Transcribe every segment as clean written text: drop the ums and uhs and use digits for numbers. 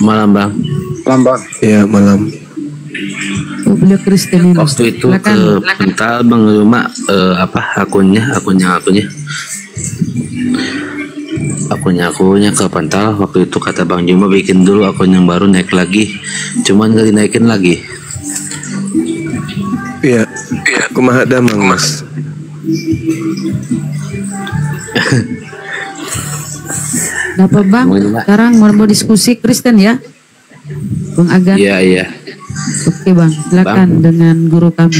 Malam bang. Malam bang. Iya malam. Oh, beliau Kristen ini. Waktu itu ke Pental bang cuma akunnya ke Pental. Waktu itu kata Bang Juma bikin dulu akun yang baru, naik lagi, cuman gak dinaikin lagi. Iya, kumaha damang mas. Kenapa bang? Sekarang mau diskusi Kristen ya, Bang Agan? Iya. Oke bang, silakan bang. Dengan guru kami.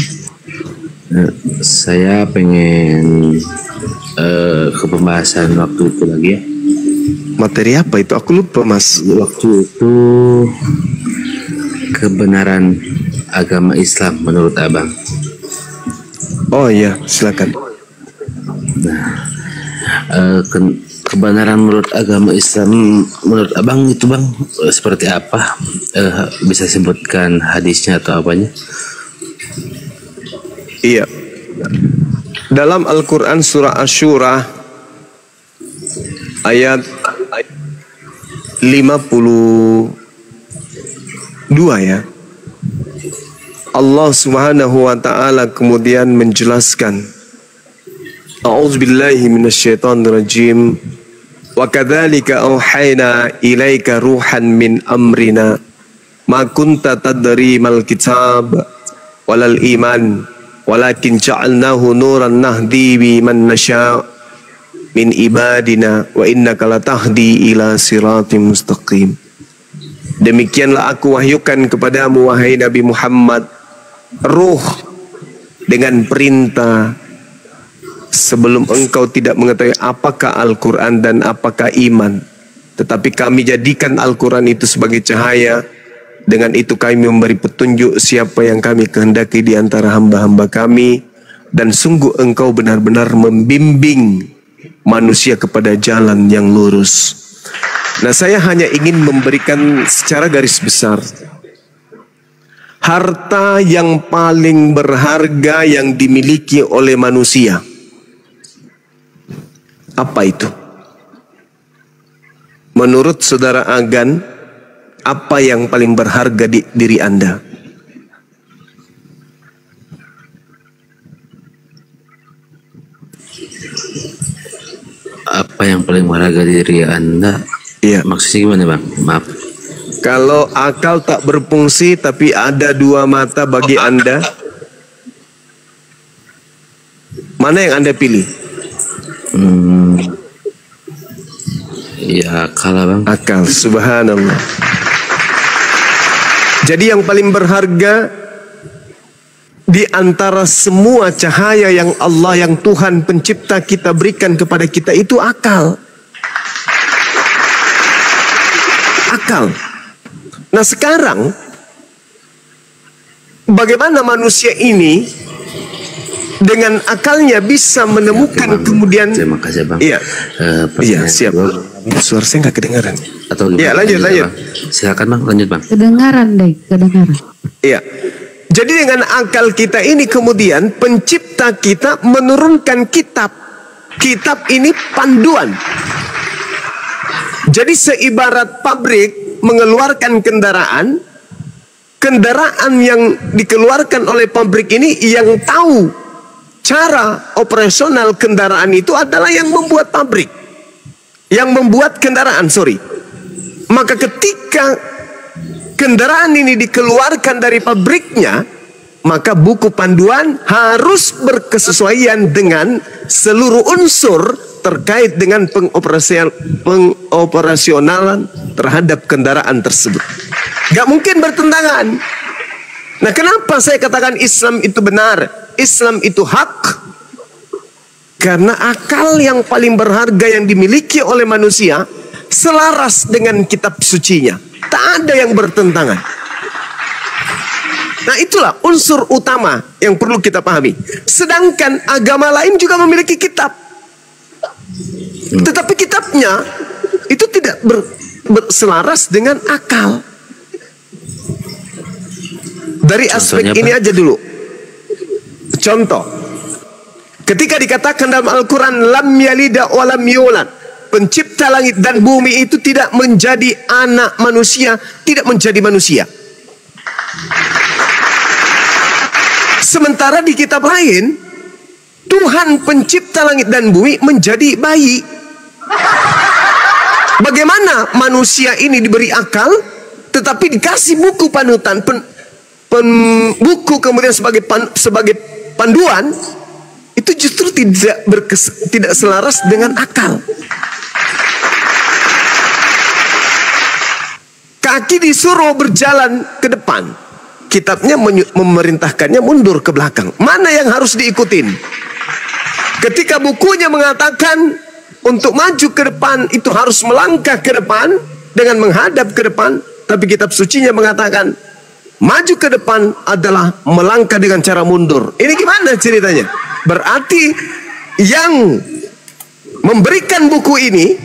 Saya pengen ke pembahasan waktu itu lagi ya. Materi apa itu? Aku lupa mas. Waktu itu kebenaran agama Islam menurut abang. Oh iya, silakan. Kebenaran menurut agama Islam menurut abang itu bang seperti apa? Bisa sebutkan hadisnya atau apanya? Iya. Dalam Al-Quran surah Asy-Syura ayat 52 ya, Allah subhanahu wa ta'ala kemudian menjelaskan, A'udzubillahi minasyaitonirrajim, wa kadzalika auhayna ilaika ruhan min amrina ma kunta tadri mal kitab walal iman walakin ja'alnahu nuran nahdi biman nasya' min ibadina wa innaka latahdi ila siratim mustaqim. Demikianlah aku wahyukan kepadamu wahai Nabi Muhammad ruh dengan perintah sebelum engkau tidak mengetahui apakah Al-Quran dan apakah iman, tetapi kami jadikan Al-Quran itu sebagai cahaya. Dengan itu kami memberi petunjuk siapa yang kami kehendaki di antara hamba-hamba kami, dan sungguh engkau benar-benar membimbing manusia kepada jalan yang lurus. Nah, saya hanya ingin memberikan secara garis besar, harta yang paling berharga yang dimiliki oleh manusia, apa itu? Menurut saudara Agan, apa yang paling berharga di diri Anda? Apa yang paling berharga di diri Anda? Iya. Maksudnya gimana bang? Maaf. Kalau akal tak berfungsi tapi ada dua mata bagi Anda, mana yang Anda pilih? Ya akal bang. Akal, subhanallah. Jadi yang paling berharga di antara semua cahaya yang Allah, yang Tuhan pencipta kita berikan kepada kita itu akal. Akal. Nah sekarang bagaimana manusia ini dengan akalnya bisa menemukan kemudian. Terima kasih bang. Iya. Iya siap. Suara saya nggak kedengaran. Atau gimana? Iya lanjut. Silakan bang, lanjut bang. Kedengaran deh, kedengaran. Iya. Jadi dengan akal kita ini kemudian pencipta kita menurunkan kitab. Kitab ini panduan. Jadi seibarat pabrik mengeluarkan kendaraan, kendaraan yang dikeluarkan oleh pabrik ini yang tahu cara operasional kendaraan itu adalah yang membuat pabrik, yang membuat kendaraan, Maka ketika kendaraan ini dikeluarkan dari pabriknya, maka buku panduan harus berkesesuaian dengan seluruh unsur terkait dengan pengoperasionalan terhadap kendaraan tersebut. Gak mungkin bertentangan. Nah, kenapa saya katakan Islam itu benar, Islam itu hak? Karena akal yang paling berharga yang dimiliki oleh manusia selaras dengan kitab sucinya. Tak ada yang bertentangan. Nah, itulah unsur utama yang perlu kita pahami. Sedangkan agama lain juga memiliki kitab, tetapi kitabnya itu tidak berselaras dengan akal. Dari aspek ini aja dulu. Contoh, ketika dikatakan dalam Al-Quran lam yalida wa lam yulad, pencipta langit dan bumi itu tidak menjadi anak manusia, tidak menjadi manusia. Sementara di kitab lain, Tuhan pencipta langit dan bumi menjadi bayi. Bagaimana manusia ini diberi akal, tetapi dikasih buku panutan, buku kemudian sebagai panduan, itu justru tidak selaras dengan akal. Kaki disuruh berjalan ke depan, kitabnya memerintahkannya mundur ke belakang. Mana yang harus diikutin? Ketika bukunya mengatakan untuk maju ke depan itu harus melangkah ke depan dengan menghadap ke depan, tapi kitab sucinya mengatakan maju ke depan adalah melangkah dengan cara mundur. Ini gimana ceritanya? Berarti yang memberikan buku ini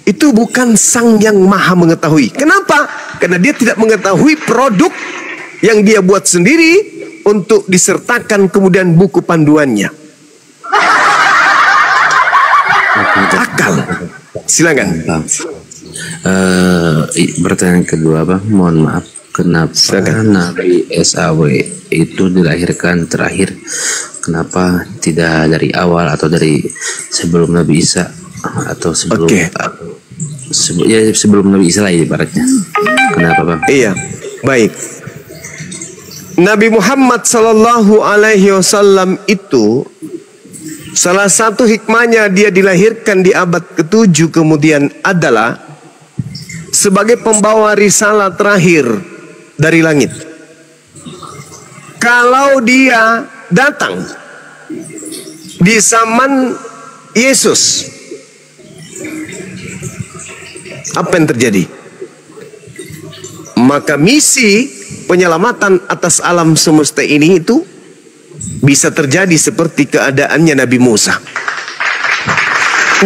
itu bukan Sang Yang Maha Mengetahui. Kenapa? Karena dia tidak mengetahui produk yang dia buat sendiri untuk disertakan kemudian buku panduannya. Akal. Silakan. Bang. Pertanyaan kedua, Bang. Mohon maaf. Kenapa Nabi SAW itu dilahirkan terakhir? Kenapa tidak dari awal atau dari sebelum Nabi Isa atau sebelum sebelum Nabi Isa lah ibaratnya? Kenapa, Bang? Iya, baik. Nabi Muhammad Sallallahu Alaihi Wasallam itu salah satu hikmahnya dia dilahirkan di abad ke-7 kemudian adalah sebagai pembawa risalah terakhir dari langit. Kalau dia datang di zaman Yesus, apa yang terjadi? Maka misi penyelamatan atas alam semesta ini itu bisa terjadi seperti keadaannya Nabi Musa.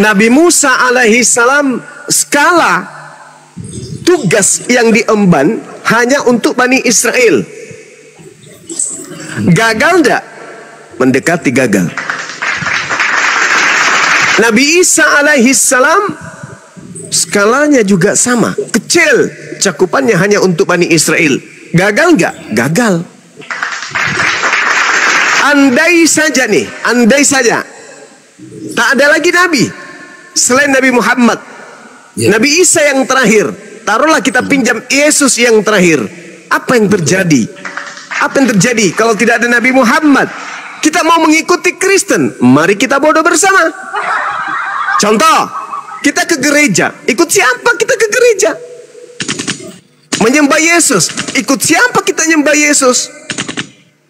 Nabi Musa alaihi salam skala tugas yang diemban hanya untuk Bani Israel. Gagal enggak? Mendekati gagal. Nabi Isa alaihi salam skalanya juga sama, kecil, cakupannya hanya untuk Bani Israel. Gagal enggak? Gagal. Andai saja nih, andai saja tak ada lagi nabi selain Nabi Muhammad, Nabi Isa yang terakhir, taruhlah kita pinjam Yesus yang terakhir, apa yang terjadi? Apa yang terjadi kalau tidak ada Nabi Muhammad? Kita mau mengikuti Kristen, mari kita bodoh bersama. Contoh, kita ke gereja, ikut siapa kita ke gereja? Menyembah Yesus, ikut siapa kita nyembah Yesus?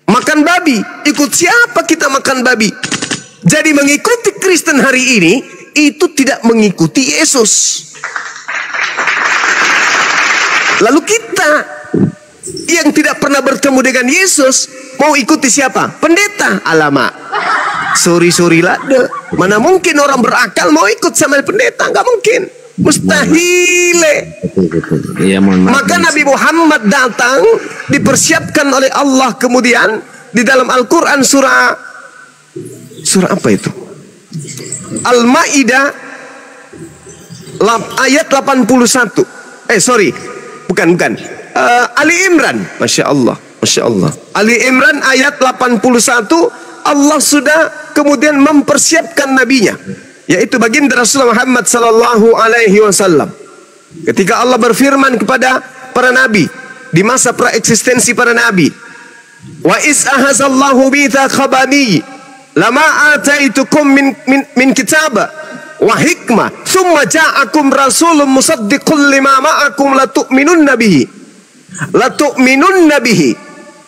Makan babi, ikut siapa kita makan babi? Jadi mengikuti Kristen hari ini itu tidak mengikuti Yesus. Lalu kita yang tidak pernah bertemu dengan Yesus mau ikuti siapa? Pendeta. Alamak, sorry lah, mana mungkin orang berakal mau ikut sama pendeta? Nggak mungkin, mustahil. Ya, maka Nabi Muhammad datang dipersiapkan oleh Allah kemudian di dalam Al-Quran surah apa itu? Al-Ma'idah ayat 81. Bukan. Ali Imran. Masya Allah. Ali Imran ayat 81. Allah sudah kemudian mempersiapkan nabinya, yaitu baginda Rasulullah Muhammad sallallahu alaihi wasallam. Ketika Allah berfirman kepada para nabi di masa praeksistensi para nabi, wa is ahazallahu bithaqa bani lama ataitukum min kitaba wa hikmah thumma ja'akum rasulun musaddiqun lima ma'akum latu'minunna bihi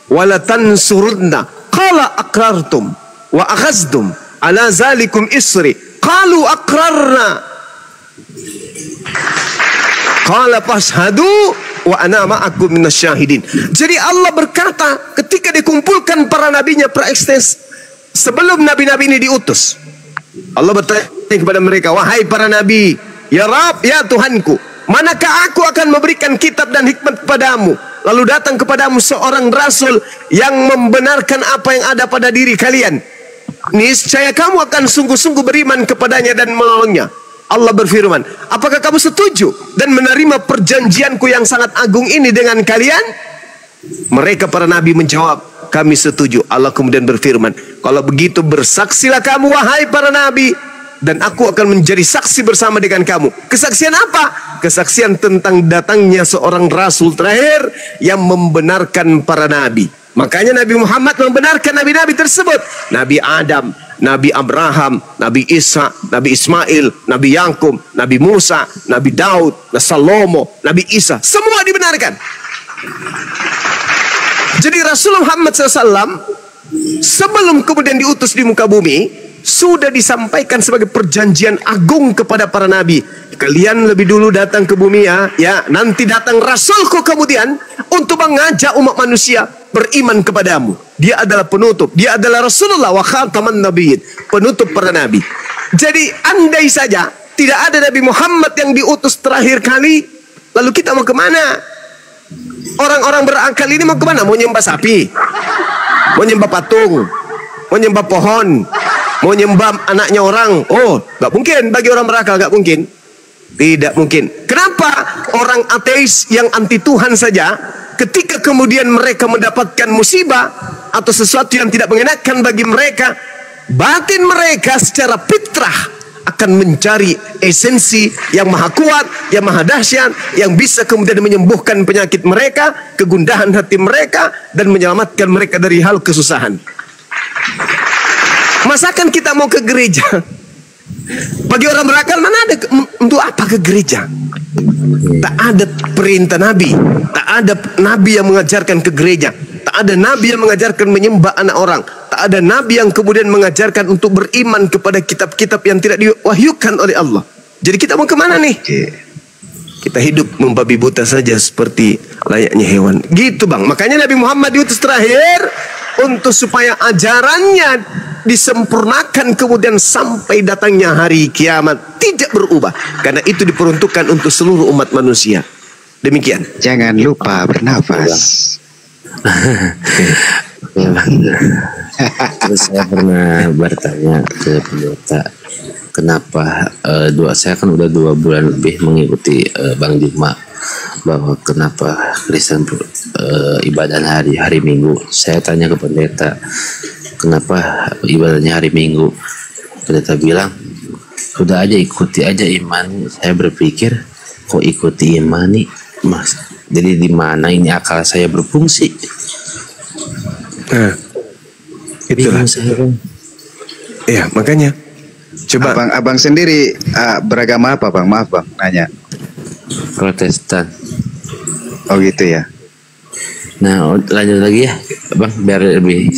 wa latansurunna qala aqrartum wa akhadhtum ala zalikum isri qalu aqrarna qala fashhadu wa ana ma'akum minasyahidin. Jadi Allah berkata ketika dikumpulkan para nabinya praekstes sebelum nabi-nabi ini diutus, Allah bertanya kepada mereka, wahai para nabi, ya Rabb, ya Tuhanku, manakah aku akan memberikan kitab dan hikmat kepadamu? Lalu datang kepadamu seorang rasul yang membenarkan apa yang ada pada diri kalian. Niscaya kamu akan sungguh-sungguh beriman kepadanya dan menolongnya. Allah berfirman, apakah kamu setuju dan menerima perjanjianku yang sangat agung ini dengan kalian? Mereka para nabi menjawab, kami setuju. Allah kemudian berfirman, kalau begitu bersaksilah kamu wahai para nabi, dan aku akan menjadi saksi bersama dengan kamu. Kesaksian apa? Kesaksian tentang datangnya seorang rasul terakhir yang membenarkan para nabi. Makanya Nabi Muhammad membenarkan nabi-nabi tersebut. Nabi Adam, Nabi Abraham, Nabi Isa, Nabi Ismail, Nabi Yakub, Nabi Musa, Nabi Daud, Nabi Salomo, Nabi Isa. Semua dibenarkan. Jadi Rasulullah Muhammad SAW sebelum kemudian diutus di muka bumi, sudah disampaikan sebagai perjanjian agung kepada para nabi. Kalian lebih dulu datang ke bumi ya, nanti datang Rasulku kemudian untuk mengajak umat manusia beriman kepadamu. Dia adalah penutup, dia adalah Rasulullah wa khataman nabiyyin, penutup para nabi. Jadi andai saja tidak ada Nabi Muhammad yang diutus terakhir kali, lalu kita mau kemana? Orang-orang berakal ini mau kemana? Mau nyembah sapi, mau nyembah patung, mau nyembah pohon, mau nyembah anaknya orang. Oh, gak mungkin bagi orang berakal, gak mungkin. Tidak mungkin. Kenapa orang ateis yang anti Tuhan saja, ketika kemudian mereka mendapatkan musibah atau sesuatu yang tidak mengenakan bagi mereka, batin mereka secara fitrah akan mencari esensi yang maha kuat, yang maha dahsyat, yang bisa kemudian menyembuhkan penyakit mereka, kegundahan hati mereka, dan menyelamatkan mereka dari hal kesusahan. Masakan kita mau ke gereja? Bagi orang berakal, mana ada untuk apa ke gereja? Tak ada perintah Nabi, tak ada Nabi yang mengajarkan ke gereja, tak ada Nabi yang mengajarkan menyembah anak orang, tak ada Nabi yang kemudian mengajarkan untuk beriman kepada kitab-kitab yang tidak diwahyukan oleh Allah. Jadi kita mau kemana nih? Kita hidup membabi buta saja seperti layaknya hewan. Gitu bang. Makanya Nabi Muhammad diutus terakhir untuk supaya ajarannya disempurnakan kemudian sampai datangnya hari kiamat tidak berubah. Karena itu diperuntukkan untuk seluruh umat manusia. Demikian. Jangan lupa bernafas. Ya bang. Terus saya pernah bertanya ke pendeta, kenapa saya kan udah 2 bulan lebih mengikuti Bang Juma, bahwa kenapa Kristen ibadah hari Minggu. Saya tanya ke pendeta, kenapa ibadahnya hari Minggu? Pendeta bilang, udah aja ikuti aja iman. Saya berpikir, kok ikuti iman nih mas? Jadi di mana ini akal saya berfungsi? Itulah. Iya, makanya. Coba. Abang sendiri beragama apa bang? Maaf bang, nanya. Protestan. Oh gitu ya. Nah, lanjut lagi ya, bang, biar lebih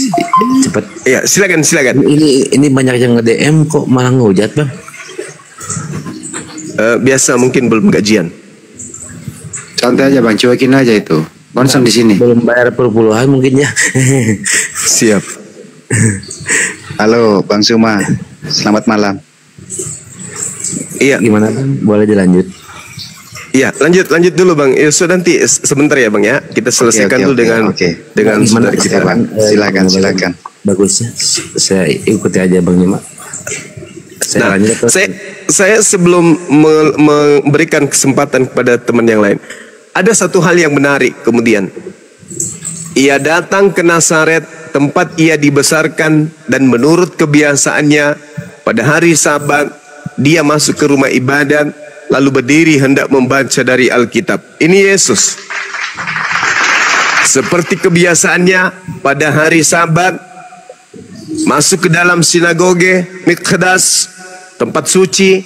cepat. Iya, silakan. Ini banyak yang nge-DM kok malah ngehujat bang. Biasa mungkin belum gajian. Santai aja bang, cuekin aja itu. Konsen di sini. Belum bayar puluhan mungkin ya. Siap. Halo Bang Suma, selamat malam. Iya. Gimana bang? Boleh dilanjut? Iya, lanjut dulu bang. Ya, so nanti sebentar ya bang ya. Kita selesaikan dulu dengan saudara kita bang. Silakan. Bagusnya saya ikuti aja bang Juma. Saya sebelum memberikan kesempatan kepada teman yang lain, ada satu hal yang menarik kemudian. Ia datang ke Nazaret, tempat ia dibesarkan, dan menurut kebiasaannya pada hari Sabat dia masuk ke rumah ibadat lalu berdiri hendak membaca dari Alkitab. Ini Yesus. Seperti kebiasaannya pada hari Sabat masuk ke dalam sinagoge Mikdas, tempat suci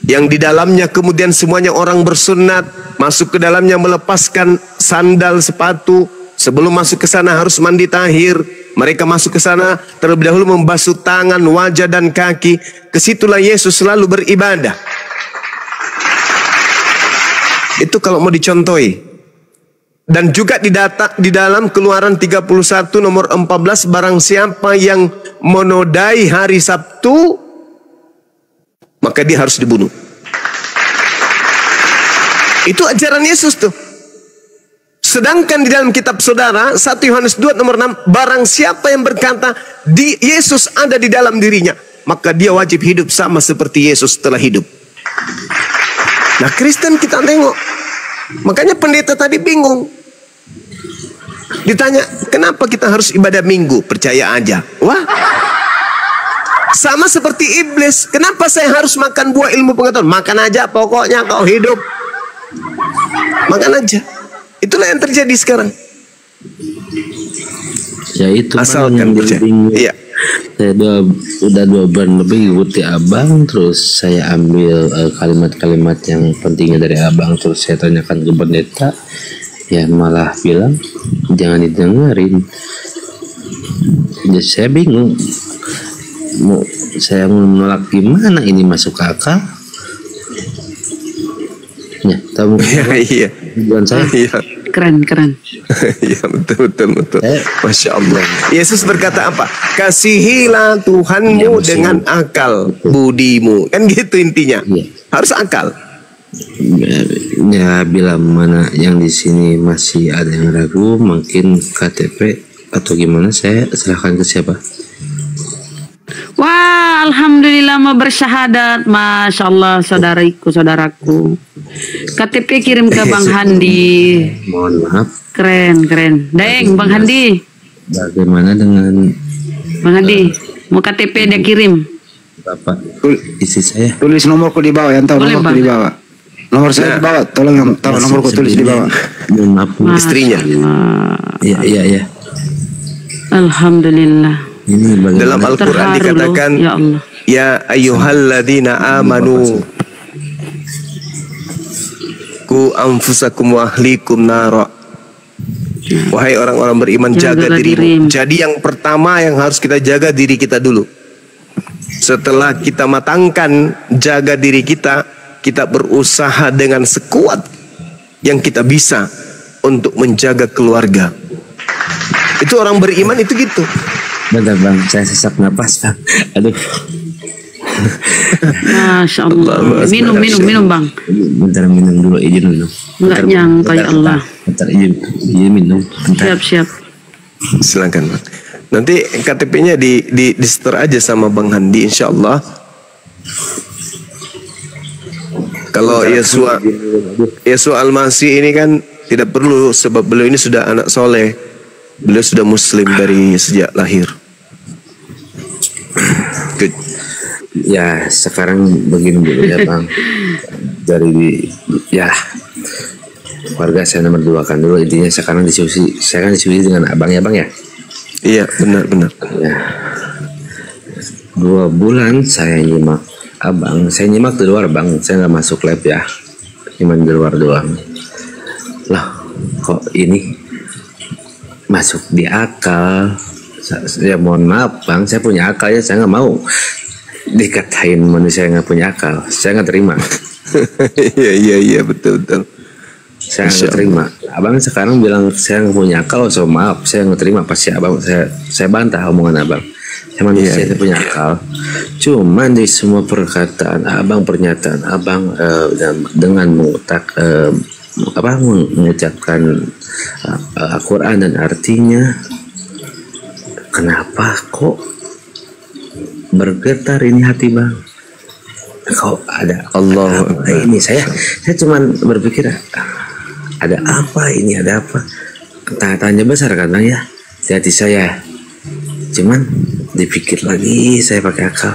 yang di dalamnya kemudian semuanya orang bersunat, masuk ke dalamnya melepaskan sandal sepatu. Sebelum masuk ke sana harus mandi tahir. Mereka masuk ke sana terlebih dahulu membasuh tangan, wajah dan kaki. Kesitulah Yesus selalu beribadah. Itu kalau mau dicontohi. Dan juga di dalam Keluaran 31 nomor 14, barang siapa yang menodai hari Sabtu, maka dia harus dibunuh. Itu ajaran Yesus tuh. Sedangkan di dalam kitab saudara 1 Yohanes 2 nomor 6, barang siapa yang berkata Yesus ada di dalam dirinya, maka dia wajib hidup sama seperti Yesus telah hidup. Nah Kristen kita tengok, makanya pendeta tadi bingung. Ditanya, kenapa kita harus ibadah minggu? Percaya aja. Wah, sama seperti iblis. Kenapa saya harus makan buah ilmu pengetahuan? Makan aja, pokoknya kau hidup. Makan aja. Itulah yang terjadi sekarang. Ya itu Asalkan percaya. Iya. Saya udah 2 bulan lebih ikuti abang, terus saya ambil kalimat-kalimat yang pentingnya dari abang, terus saya tanyakan ke pendeta, ya malah bilang jangan didengerin. Jadi saya bingung, saya mau menolak gimana, ini masuk akal? Ya, tahu Iya. bukan saya. Iya. Keren. Iya, betul. Masya Allah. Yesus berkata apa? Kasihilah Tuhanmu dengan akal budimu. Kan gitu intinya. Iya. Harus akal. Ya bila mana yang di sini masih ada yang ragu, mungkin KTP atau gimana, saya serahkan ke siapa? Wah, alhamdulillah mau bersyahadat. Masya Allah, saudaraku. KTP kirim ke Bang Handi. Mohon maaf. Keren. Deng, Bang Handi. Bagaimana dengan Bang Handi, mau KTP dia kirim. Bapak isi saya? Tulis nomorku di bawah, yang tahu Boleh, nomorku Bang. di bawah. Nomor saya di bawah, tolong yang tahu nomorku tulis di bawah. Mohon maaf. Istrinya. Iya. Alhamdulillah. Ini bagaimana? Dalam Al-Quran Terharu dikatakan, loh, ya Allah. ya ayyuhalladzina amanu ku anfusakum wa ahlikum nara. Wahai orang-orang beriman, jaga Jagalah dirimu. dirimu. Jadi yang pertama yang harus kita jaga diri kita dulu. Setelah kita matangkan jaga diri kita, kita berusaha dengan sekuat yang kita bisa untuk menjaga keluarga. Itu orang beriman itu gitu. Bentar bang, saya sesak napas bang. Aduh. Masya Allah. Minum Bang. Bentar minum dulu, izin dulu. Enggak nyangka ya Allah. Bentar izin minum. Bentar. Siap. Silakan Bang. Nanti KTP-nya di setor aja sama Bang Handi, insya Allah. Kalau Yesua Al-Masih ini kan tidak perlu, sebab beliau ini sudah anak soleh. Beliau sudah muslim dari sejak lahir. Good. Ya sekarang begini dulu ya bang. Dari ya keluarga saya nomor 2 kan dulu, intinya sekarang diskusi. Saya kan diskusi dengan abang ya bang ya. Iya benar. Ya 2 bulan saya nyimak abang. Saya nyimak di luar bang. Saya nggak masuk lab ya. Cuma di luar doang. Loh kok ini masuk di akal? Ya mohon maaf bang, saya punya akal ya, saya nggak mau dikatain manusia yang nggak punya akal. Saya nggak terima. Iya betul. Saya nggak terima. Abang sekarang bilang saya nggak punya akal, so maaf, saya nggak terima. Pasti abang, saya bantah omongan abang. Saya manusia, saya punya akal. Cuman di semua perkataan abang, pernyataan abang dengan mengucapkan Al-Quran dan artinya, kenapa kok bergetar ini hati bang? Kok ada Allah apa ini? Saya cuman berpikir ada apa ini, ada apa? Tanya besar kan bang ya di hati saya. Cuman dipikir lagi, saya pakai akal.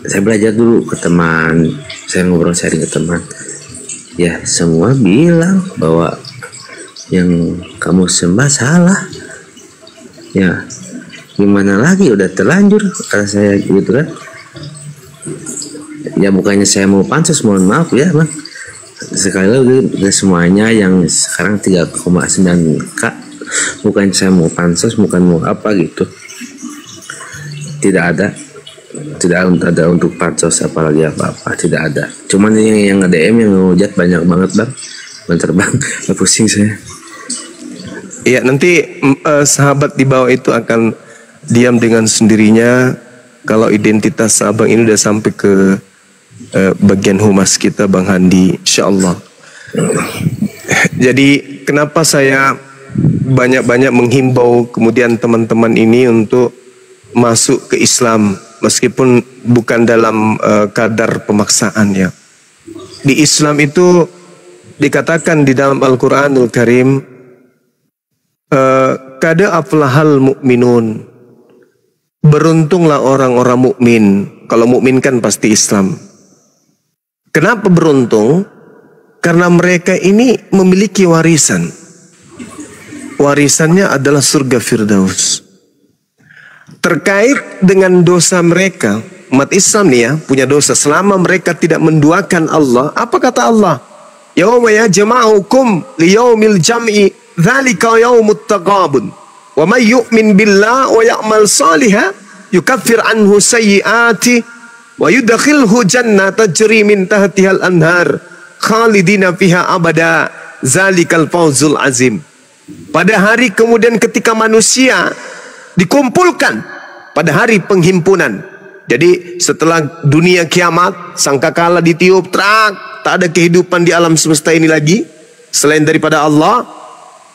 Saya belajar dulu ke teman, saya ngobrol sharing ke teman. Ya semua bilang bahwa yang kamu sembah salah. Ya gimana lagi, udah terlanjur kata saya gitu kan. Ya bukannya saya mau pansos, mohon maaf ya bang. Sekali lagi semuanya yang sekarang 3,9K, bukan saya mau pansos, bukan mau apa gitu. Tidak ada untuk pansos apalagi apa-apa, tidak ada. Cuman yang nge-DM yang ngehujat banyak banget bang. Bentar bang, pusing saya. Iya nanti sahabat di bawah itu akan diam dengan sendirinya kalau identitas abang ini udah sampai ke bagian humas kita Bang Handi, insyaallah. Jadi kenapa saya banyak-banyak menghimbau kemudian teman-teman ini untuk masuk ke Islam, meskipun bukan dalam kadar pemaksaan ya. Di Islam itu dikatakan di dalam Al-Quranul Karim, kada aflahal mu'minun, beruntunglah orang-orang mukmin. Kalau mukmin kan pasti Islam. Kenapa beruntung? Karena mereka ini memiliki warisan. Warisannya adalah surga Firdaus. Terkait dengan dosa mereka, umat Islam nih ya, punya dosa selama mereka tidak menduakan Allah. Apa kata Allah? Yauma yajma'ukum liyaumil jam'i dzalika yaumut taqabun. Wa may yu'min billah wa ya'mal salihan yukaffir anhu sayyi'ati wa yudkhilhu jannatan tajri min tahtihal anhar khalidina fiha abada. Zalikal fawzul azim. Pada hari kemudian ketika manusia dikumpulkan pada hari penghimpunan. Jadi setelah dunia kiamat, sangkakala ditiup terak, tak ada kehidupan di alam semesta ini lagi selain daripada Allah.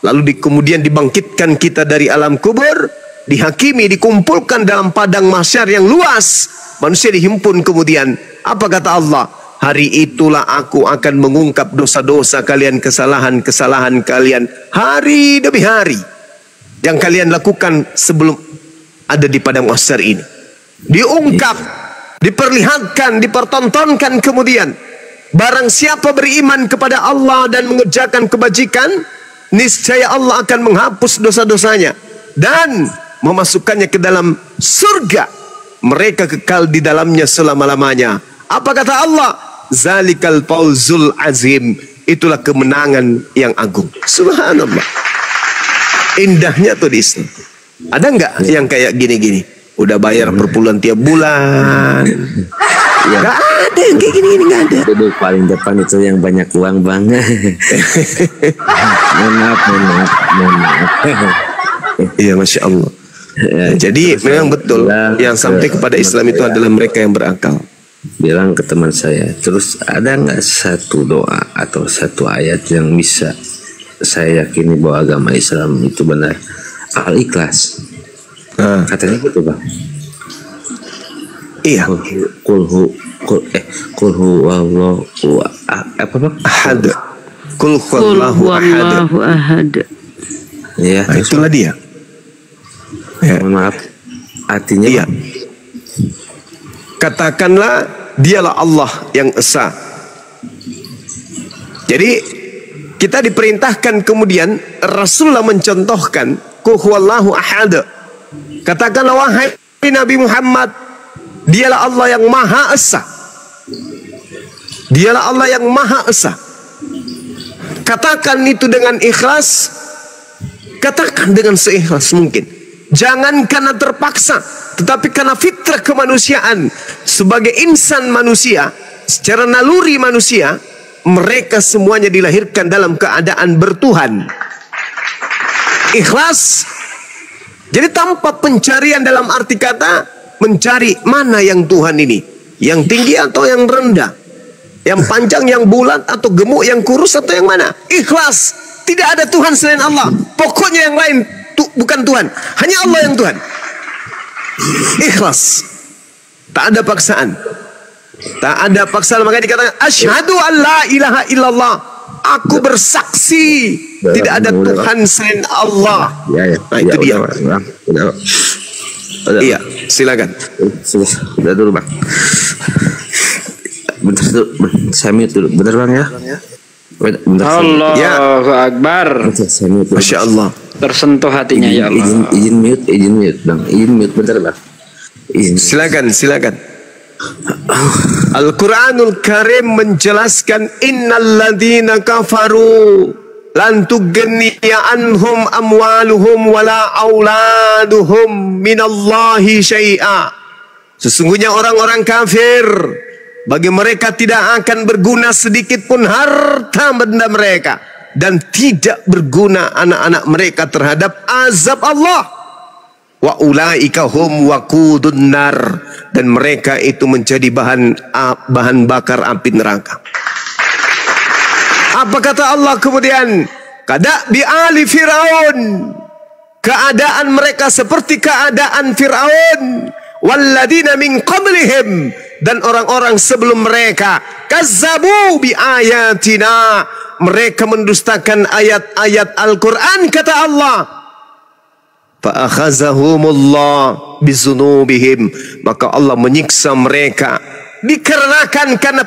Lalu kemudian dibangkitkan kita dari alam kubur, dihakimi, dikumpulkan dalam padang mahsyar yang luas. Manusia dihimpun kemudian. Apa kata Allah? Hari itulah aku akan mengungkap dosa-dosa kalian, kesalahan-kesalahan kalian hari demi hari yang kalian lakukan sebelum ada di padang mahsyar ini. Diungkap, diperlihatkan, dipertontonkan kemudian. Barang siapa beriman kepada Allah dan mengerjakan kebajikan, niscaya Allah akan menghapus dosa-dosanya dan memasukkannya ke dalam surga. Mereka kekal di dalamnya selama-lamanya. Apa kata Allah? Zalikal fawzul azim. Itulah kemenangan yang agung. Subhanallah. Indahnya tuh di Islam. Ada nggak yang kayak gini-gini? Udah bayar per bulan tiap bulan. Ya. Gak ada yang kayak gini-gini, gak ada. Duduk paling depan itu yang banyak uang banget. Mohon maaf. Iya, Masya Allah. Ya, jadi memang betul yang sampai kepada Islam itu adalah mereka yang berakal. Bilang ke teman saya, terus ada nggak satu doa atau satu ayat yang bisa saya yakini bahwa agama Islam itu benar? Al-Ikhlas. Katanya gitu, Bang. Iya. Kulhu wallahu apa, Bang? Ahad. Kul huwallahu ahad. Ya, nah, itulah dia. Ya. Mohon maaf. Artinya iya. Katakanlah dialah Allah yang esa. Jadi kita diperintahkan kemudian Rasulullah mencontohkan Qul huwallahu ahad. Katakanlah wahai Nabi Muhammad, dialah Allah yang Maha Esa. Dialah Allah yang Maha Esa. Katakan itu dengan ikhlas. Katakan dengan seikhlas mungkin. Jangan karena terpaksa, tetapi karena fitrah kemanusiaan. Sebagai insan manusia, secara naluri manusia, mereka semuanya dilahirkan dalam keadaan bertuhan. Ikhlas. Jadi tanpa pencarian dalam arti kata mencari mana yang Tuhan ini, yang tinggi atau yang rendah, yang panjang, yang bulat atau gemuk, yang kurus atau yang mana. Ikhlas. Tidak ada Tuhan selain Allah. Pokoknya yang lain bukan Tuhan, hanya Allah yang Tuhan. Ikhlas. Tak ada paksaan. Tak ada paksaan. Makanya dikatakan asyhadu an la ilaha illallah. Aku bersaksi tidak ada Tuhan selain Allah. Nah itu dia. Iya, silakan. Sudah dulu, Bang. Bentar dulu, saya mute dulu. Bentar, Bang ya. Allahu Akbar. Masya Allah. Tersentuh hatinya ya Allah. Izin mute, Bang. Izin mute bentar, Bang. Silakan. Al-Quranul Karim menjelaskan innalladzina kafaru lan tughniya anhum amwaluhum wala auladuhum minallahi syai'a. Sesungguhnya orang-orang kafir, bagi mereka tidak akan berguna sedikit pun harta benda mereka, dan tidak berguna anak-anak mereka terhadap azab Allah. Wa ulaika hum waqudun nar, dan mereka itu menjadi bahan bakar api neraka. Apa kata Allah kemudian? Kada bi ali Fir'aun. Keadaan mereka seperti keadaan Fir'aun. walladzina min qablihim, dan orang-orang sebelum mereka, kazzabu bi ayatina, mereka mendustakan ayat-ayat Al-Quran, kata Allah. Fa akhazahumullah bizunubihim, maka Allah menyiksa mereka dikarenakan karena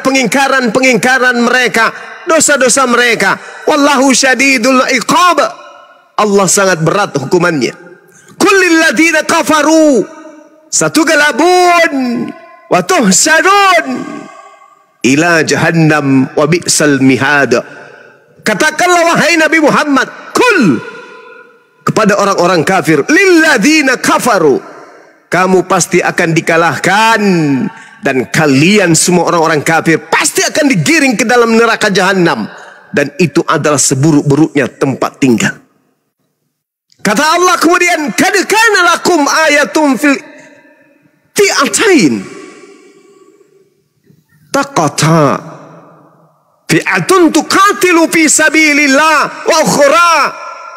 pengingkaran mereka, dosa-dosa mereka. Wallahu syadidul iqab, Allah sangat berat hukumannya. Kullil ladzina kafaru satughlabun wa tuhsarun ila jahannam wa bi'sal mihad. Katakanlah wahai Nabi Muhammad, kul, kepada orang-orang kafir, lilladzina kafaru, kamu pasti akan dikalahkan, dan kalian semua orang-orang kafir pasti akan digiring ke dalam neraka jahanam, dan itu adalah seburuk-buruknya tempat tinggal. Kata Allah kemudian, kad kana lakum ayatun fil fi'atain taqata fi'atun tuqatilu fi sabilillah wa ukhra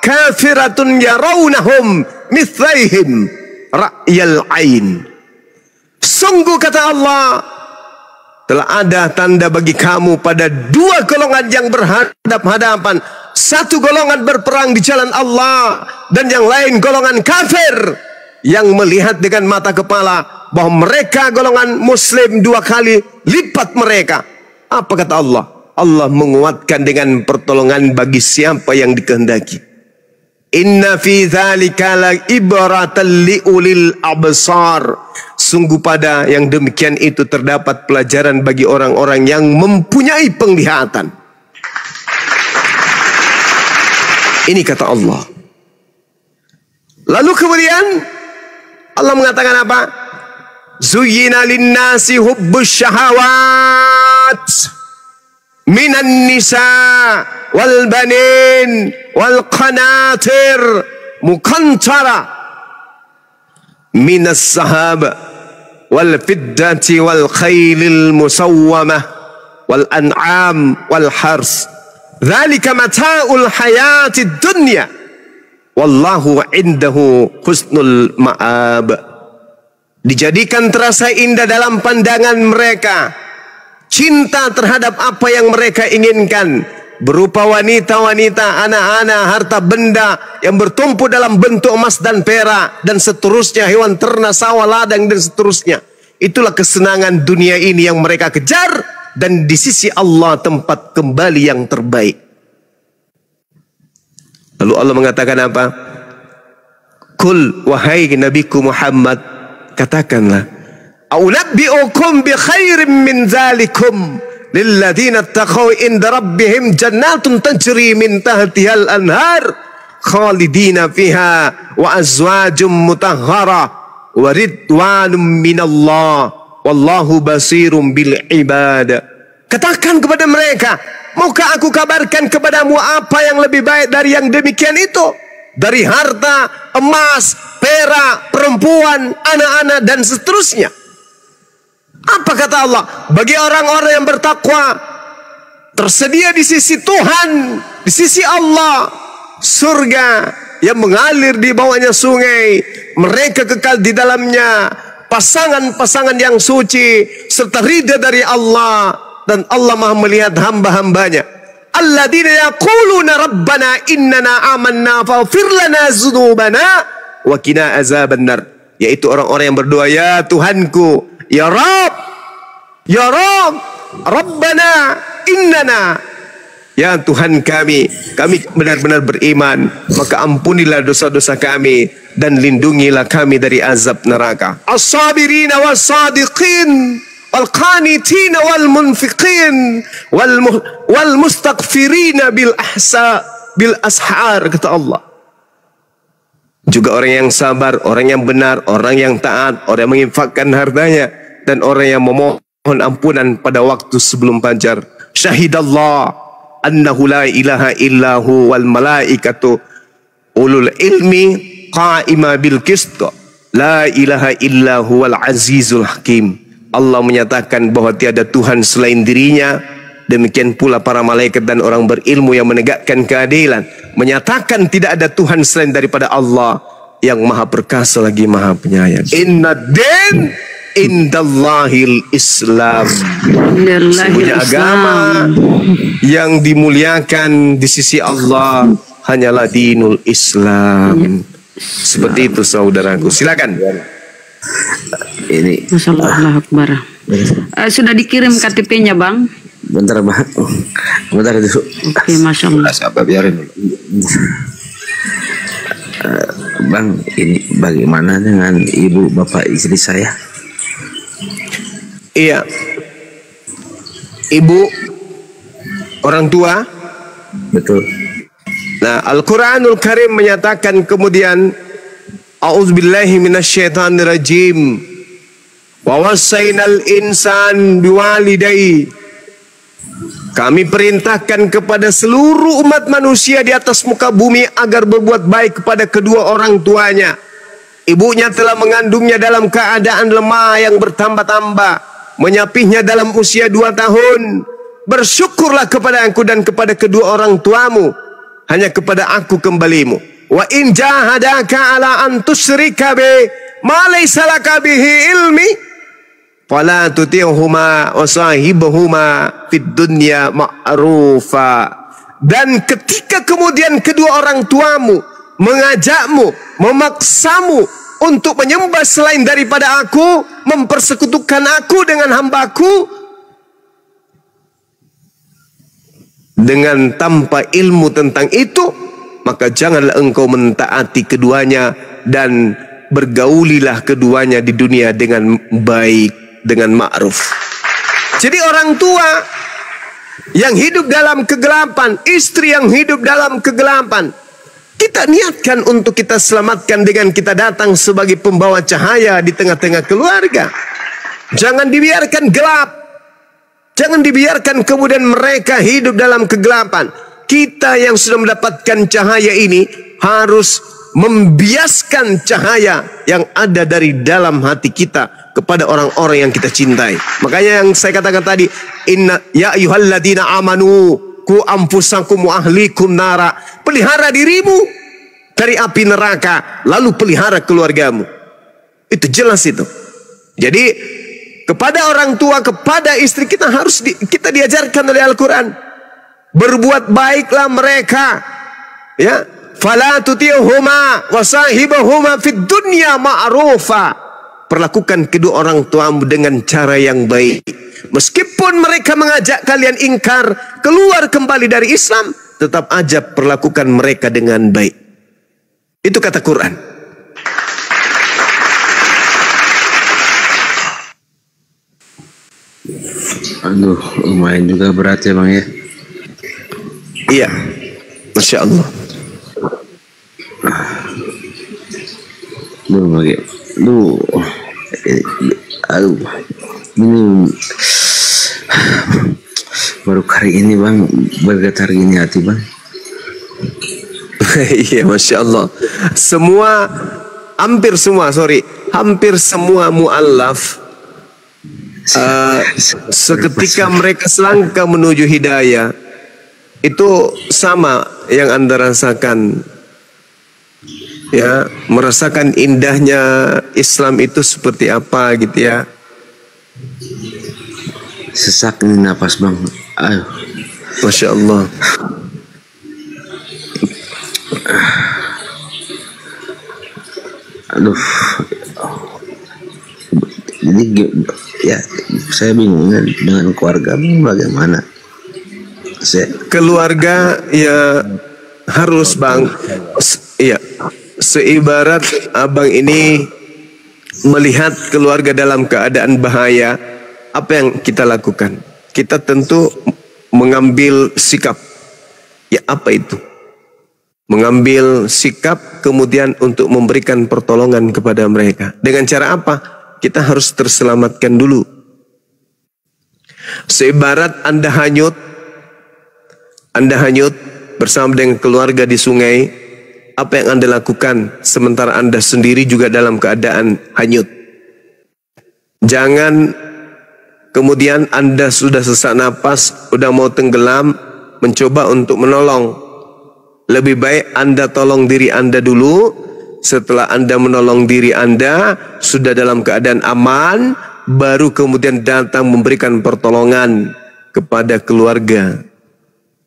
kafiratun yarawnahum mithlaihim ra'yal ain. Sungguh, kata Allah, telah ada tanda bagi kamu pada dua golongan yang berhadap-hadapan. Satu golongan berperang di jalan Allah, dan yang lain golongan kafir yang melihat dengan mata kepala bahwa mereka golongan muslim dua kali lipat mereka. Apa kata Allah? Allah menguatkan dengan pertolongan bagi siapa yang dikehendaki. Inna fi dzalika la ibratan liulil absar. Sungguh pada yang demikian itu terdapat pelajaran bagi orang-orang yang mempunyai penglihatan. Ini kata Allah. Lalu kemudian Allah mengatakan apa? Zuyyina linnasi hubbus syahawat minan nisa wal banin wal qanatir muqantara minas sahab wal fiddati wal khailil musawwamah wal an'am wal hars, dzalika mata'ul hayatid dunya wallahu indahu husnul ma'ab. Dijadikan terasa indah dalam pandangan mereka cinta terhadap apa yang mereka inginkan, berupa wanita-wanita, anak-anak, harta benda yang bertumpu dalam bentuk emas dan perak, dan seterusnya, hewan ternak, sawah, ladang, dan seterusnya. Itulah kesenangan dunia ini yang mereka kejar, dan di sisi Allah tempat kembali yang terbaik. Lalu Allah mengatakan apa? Kul, wahai Nabiku Muhammad, katakanlah, A'unabbi'ukum bi khairin min dzalikum lilladzina taqaw inda rabbihim jannatun tajri min tahtihal anhar khalidina fiha wa azwajum mutahhara wa ridwanum minallah wallahu basirum bil ibad. Katakan kepada mereka, maukah aku kabarkan kepadamu apa yang lebih baik dari yang demikian itu? Dari harta, emas, perak, perempuan, anak-anak, dan seterusnya. Apa kata Allah? Bagi orang-orang yang bertakwa, tersedia di sisi Tuhan, di sisi Allah, surga yang mengalir di bawahnya sungai, mereka kekal di dalamnya, pasangan-pasangan yang suci, serta ridha dari Allah, dan Allah Maha melihat hamba-hambanya. Alladzina yaquluna rabbana innana amanna faghfir lana dzunubana wa qina azabannar, yaitu orang-orang yang berdoa, ya Tuhanku, ya Rabb, ya Rabb, Rabbana innana, ya Tuhan kami benar-benar beriman, maka ampunilah dosa-dosa kami dan lindungilah kami dari azab neraka. As-sabirina was-sadiqin wal qanitina wal munfiqin wal mustaghfirina bil ashar, kata Allah. Juga orang yang sabar, orang yang benar, orang yang taat, orang yang menginfakkan hartanya, dan orang yang memohon ampunan pada waktu sebelum fajar. Syahidallah annahu la ilaha illahu wal malaikatu ulul ilmi qa'ima bil qist la ilaha illahu wal azizul hakim. Allah menyatakan bahwa tiada Tuhan selain dirinya, demikian pula para malaikat dan orang berilmu yang menegakkan keadilan, menyatakan tidak ada Tuhan selain daripada Allah, yang maha perkasa lagi maha penyayang. Inna din indallahil Islam. Sesungguhnya agama yang dimuliakan di sisi Allah hanyalah dinul Islam. Seperti itu saudaraku. Silakan. Ini Masya Allah Akbar. Sudah dikirim KTP-nya Bang? bentar Bang. Bentar dulu. Oke, Masya Allah. Sabar, biarin dulu. Bang, ini bagaimana dengan ibu bapak istri saya? Iya. Ibu, orang tua. Betul. Nah, Al-Quranul Karim menyatakan kemudian, A'udzubillahi minasyaitonirrajim. Wa wassaynal insan biwalidayhi. Kami perintahkan kepada seluruh umat manusia di atas muka bumi agar berbuat baik kepada kedua orang tuanya. Ibunya telah mengandungnya dalam keadaan lemah yang bertambah-tambah, menyapihnya dalam usia 2 tahun. Bersyukurlah kepada aku dan kepada kedua orang tuamu. Hanya kepada aku kembalimu. Wa in jahadaka ala an tusyrika bi ma laysa laka bihi ilmi fala tuti'huma wa sahibuhuma fid dunya ma'rufa. Dan ketika kemudian kedua orang tuamu mengajakmu, memaksamu untuk menyembah selain daripada aku, mempersekutukan aku dengan hambaku, dengan tanpa ilmu tentang itu, maka janganlah engkau mentaati keduanya dan bergaulilah keduanya di dunia dengan baik, dengan ma'ruf. Jadi orang tua yang hidup dalam kegelapan, istri yang hidup dalam kegelapan, kita niatkan untuk kita selamatkan dengan kita datang sebagai pembawa cahaya di tengah-tengah keluarga. Jangan dibiarkan gelap. Jangan dibiarkan kemudian mereka hidup dalam kegelapan. Kita yang sudah mendapatkan cahaya ini harus membiaskan cahaya yang ada dari dalam hati kita kepada orang-orang yang kita cintai. Makanya yang saya katakan tadi, inna ya ayyuhalladzina amanu ku anfusakum wa ahlikum nara. Pelihara dirimu dari api neraka, lalu pelihara keluargamu. Itu jelas itu. Jadi kepada orang tua, kepada istri kita harus kita diajarkan oleh Al-Quran. Berbuat baiklah mereka, ya. Fala tuti'huma wa sahibuhuma fid dunya ma'rufa. Perlakukan kedua orang tuamu dengan cara yang baik. Meskipun mereka mengajak kalian ingkar, keluar kembali dari Islam, tetap aja perlakukan mereka dengan baik. Itu kata Quran. Aduh, lumayan juga berat ya Bang ya. Iya, Masya Allah. Aduh, ini baru kali ini Bang bergetar gini hati Bang. Iya, Masya Allah. Hampir semua mu'allaf seketika mereka selangkah menuju hidayah, itu sama yang Anda rasakan. Ya, merasakan indahnya Islam itu seperti apa gitu ya. Sesak ini napas Bang. Aduh. Masya Allah. Aduh. Jadi ya saya bingung dengan keluarga bagaimana. Keluarga ya harus Bang. Iya. Seibarat abang ini melihat keluarga dalam keadaan bahaya, apa yang kita lakukan? Kita tentu mengambil sikap. Ya, apa itu? Mengambil sikap kemudian untuk memberikan pertolongan kepada mereka. Dengan cara apa? Kita harus terselamatkan dulu. Seibarat Anda hanyut bersama dengan keluarga di sungai. Apa yang Anda lakukan sementara Anda sendiri juga dalam keadaan hanyut? Jangan kemudian Anda sudah sesak napas, sudah mau tenggelam, mencoba untuk menolong. Lebih baik Anda tolong diri Anda dulu, setelah Anda menolong diri Anda sudah dalam keadaan aman, baru kemudian datang memberikan pertolongan kepada keluarga.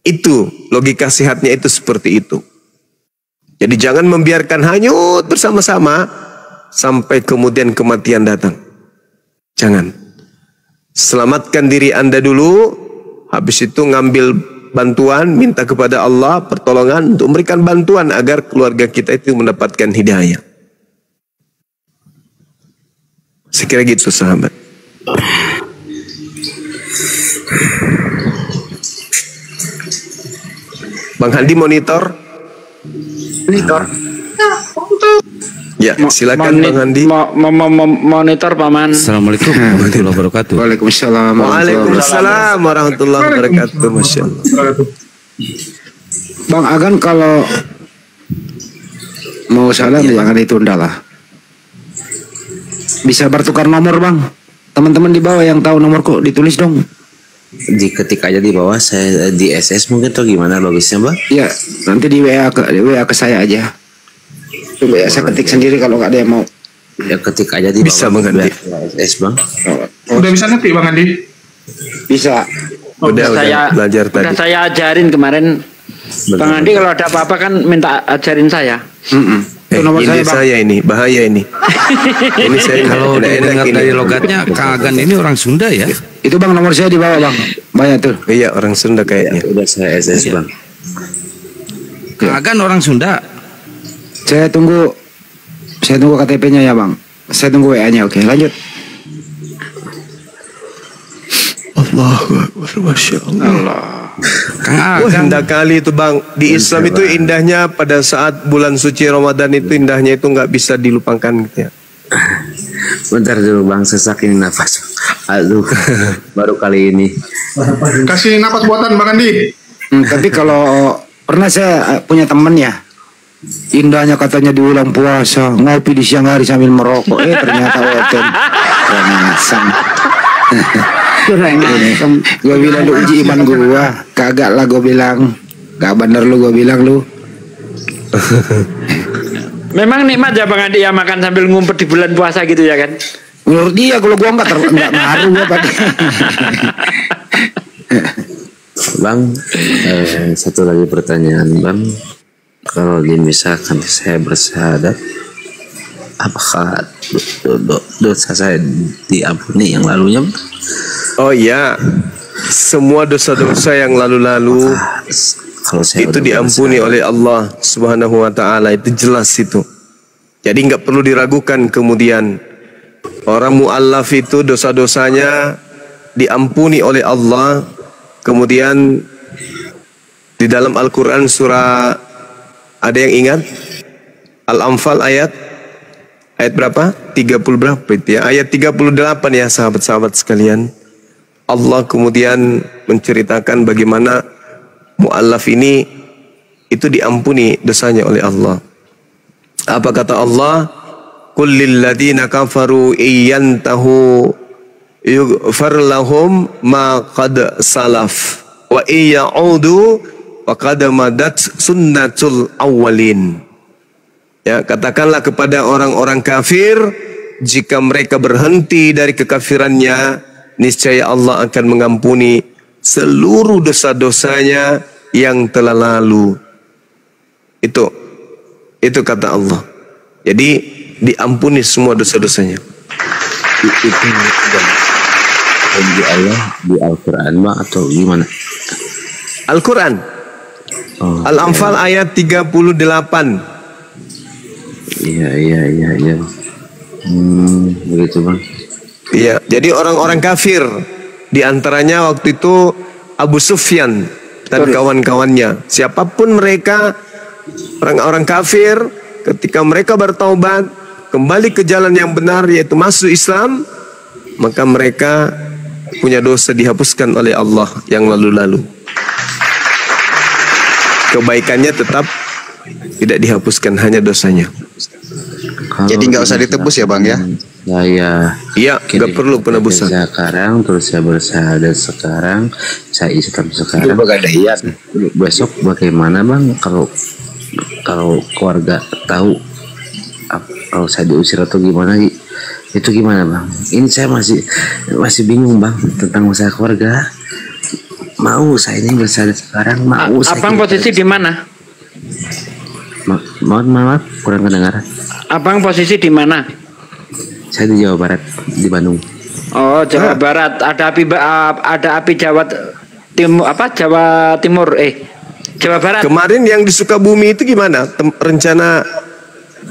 Itu logika sehatnya, itu seperti itu. Jadi jangan membiarkan hanyut bersama-sama sampai kemudian kematian datang. Jangan. Selamatkan diri Anda dulu, habis itu ngambil bantuan, minta kepada Allah pertolongan untuk memberikan bantuan agar keluarga kita itu mendapatkan hidayah. Sekira gitu sahabat. Bang Handi monitor. Ya, silakan Bang Handi. Monitor Paman. Assalamualaikum warahmatullahi wabarakatuh. Waalaikumsalam. Waalaikumsalam warahmatullahi wabarakatuh. Masya Allah. Bang Agan kalau mau salam jangan ditunda lah. Bisa bertukar nomor Bang. Teman-teman di bawah yang tahu nomorku ditulis dong. Diketik aja di bawah, saya di SS mungkin atau gimana bagusnya Bang? Iya, nanti di WA ke saya aja. Coba ya, saya ketik sendiri kalau nggak ada yang mau. Ya ketik aja di bawah. Bisa Bang Andi. SS Bang. Udah bisa ngetik Bang Andi? Bisa. Udah belajar tadi. Udah saya ajarin kemarin. Bang Andi kalau ada apa-apa kan minta ajarin saya. Nomor Ini Bang. saya ini, bahaya ini. Ini saya Kalau enak dengar ini. dari logatnya Kang Agan ini orang Sunda ya? Itu Bang nomor saya di bawah Bang. Banyak tuh. Iya, orang Sunda kayaknya. Udah saya SS Bang. Kang Agan orang Sunda. Saya tunggu KTP-nya ya Bang. Saya tunggu WA-nya. Oke, lanjut. Allahu Akbar, Masya Allah. Kang Wah, Agan. indah kali itu Bang. Di Islam itu indahnya pada saat bulan suci Ramadan itu indahnya itu nggak bisa dilupakan gitu ya. Bentar dulu Bang, sesak ini nafas. Aduh, baru kali ini. Kasih napas buatan Bang Andi. Tapi kalau pernah saya punya temen ya, indahnya katanya di bulan puasa ngopi di siang hari sambil merokok. Ternyata weton rengasan. Gue bilang lu uji iman gua, kagak lah gue bilang, gak bener lu gue bilang lu. Memang nikmat ya Bang Andi ya makan sambil ngumpet di bulan puasa gitu ya kan? Menurut dia kalau gua nggak ngaruh gua pakai. Bang, satu lagi pertanyaan Bang. Kalau misalkan saya bersyahadat, apakah dosa saya diampuni yang lalunya? Oh iya, semua dosa-dosa yang lalu-lalu Kalau saya itu udah diampuni oleh Allah Subhanahu wa Ta'ala, itu jelas itu. Jadi nggak perlu diragukan kemudian orang mu'allaf itu dosa-dosanya diampuni oleh Allah. Kemudian di dalam Al-Quran surah, ada yang ingat? Al-Anfal ayat berapa? 30 berapa itu ya? Ayat 38 ya sahabat-sahabat sekalian. Allah kemudian menceritakan bagaimana mu'allaf ini itu diampuni dosanya oleh Allah. Apa kata Allah? Qul lil ladzina kafaru iyantahu yughfar lahum ma qad salaf wa iyaudu wa qad madat sunnatul awwalin. Ya, katakanlah kepada orang-orang kafir, jika mereka berhenti dari kekafirannya, niscaya Allah akan mengampuni seluruh dosa-dosanya yang telah lalu. Itu kata Allah. Jadi diampuni semua dosa-dosanya. itu di Allah di Al-Quran Bang atau gimana? Al-Quran. Al-Anfal ayat 38. Iya. Begitu Bang. Iya, jadi orang-orang kafir di antaranya waktu itu Abu Sufyan dan kawan-kawannya. Siapapun mereka, orang-orang kafir, ketika mereka bertaubat, kembali ke jalan yang benar yaitu masuk Islam, maka mereka punya dosa dihapuskan oleh Allah yang lalu-lalu. Kebaikannya tetap tidak dihapuskan, hanya dosanya. Jadi nggak usah ditebus ya Bang ya? Iya, nggak perlu penebusan. Sekarang terus saya bersyahadat sekarang, saya Islam sekarang. Besok bagaimana Bang kalau keluarga tahu kalau saya diusir atau gimana itu gimana bang? Ini saya masih bingung bang tentang masalah keluarga. Mau saya ini bersahadat sekarang, mau saya. Abang posisi di mana? Maaf, kurang kedengaran. Abang posisi di mana? Saya di Jawa Barat, di Bandung. Oh, Jawa Barat. Ada api Jawa Timur Jawa Barat. Kemarin yang di Sukabumi itu gimana? Rencana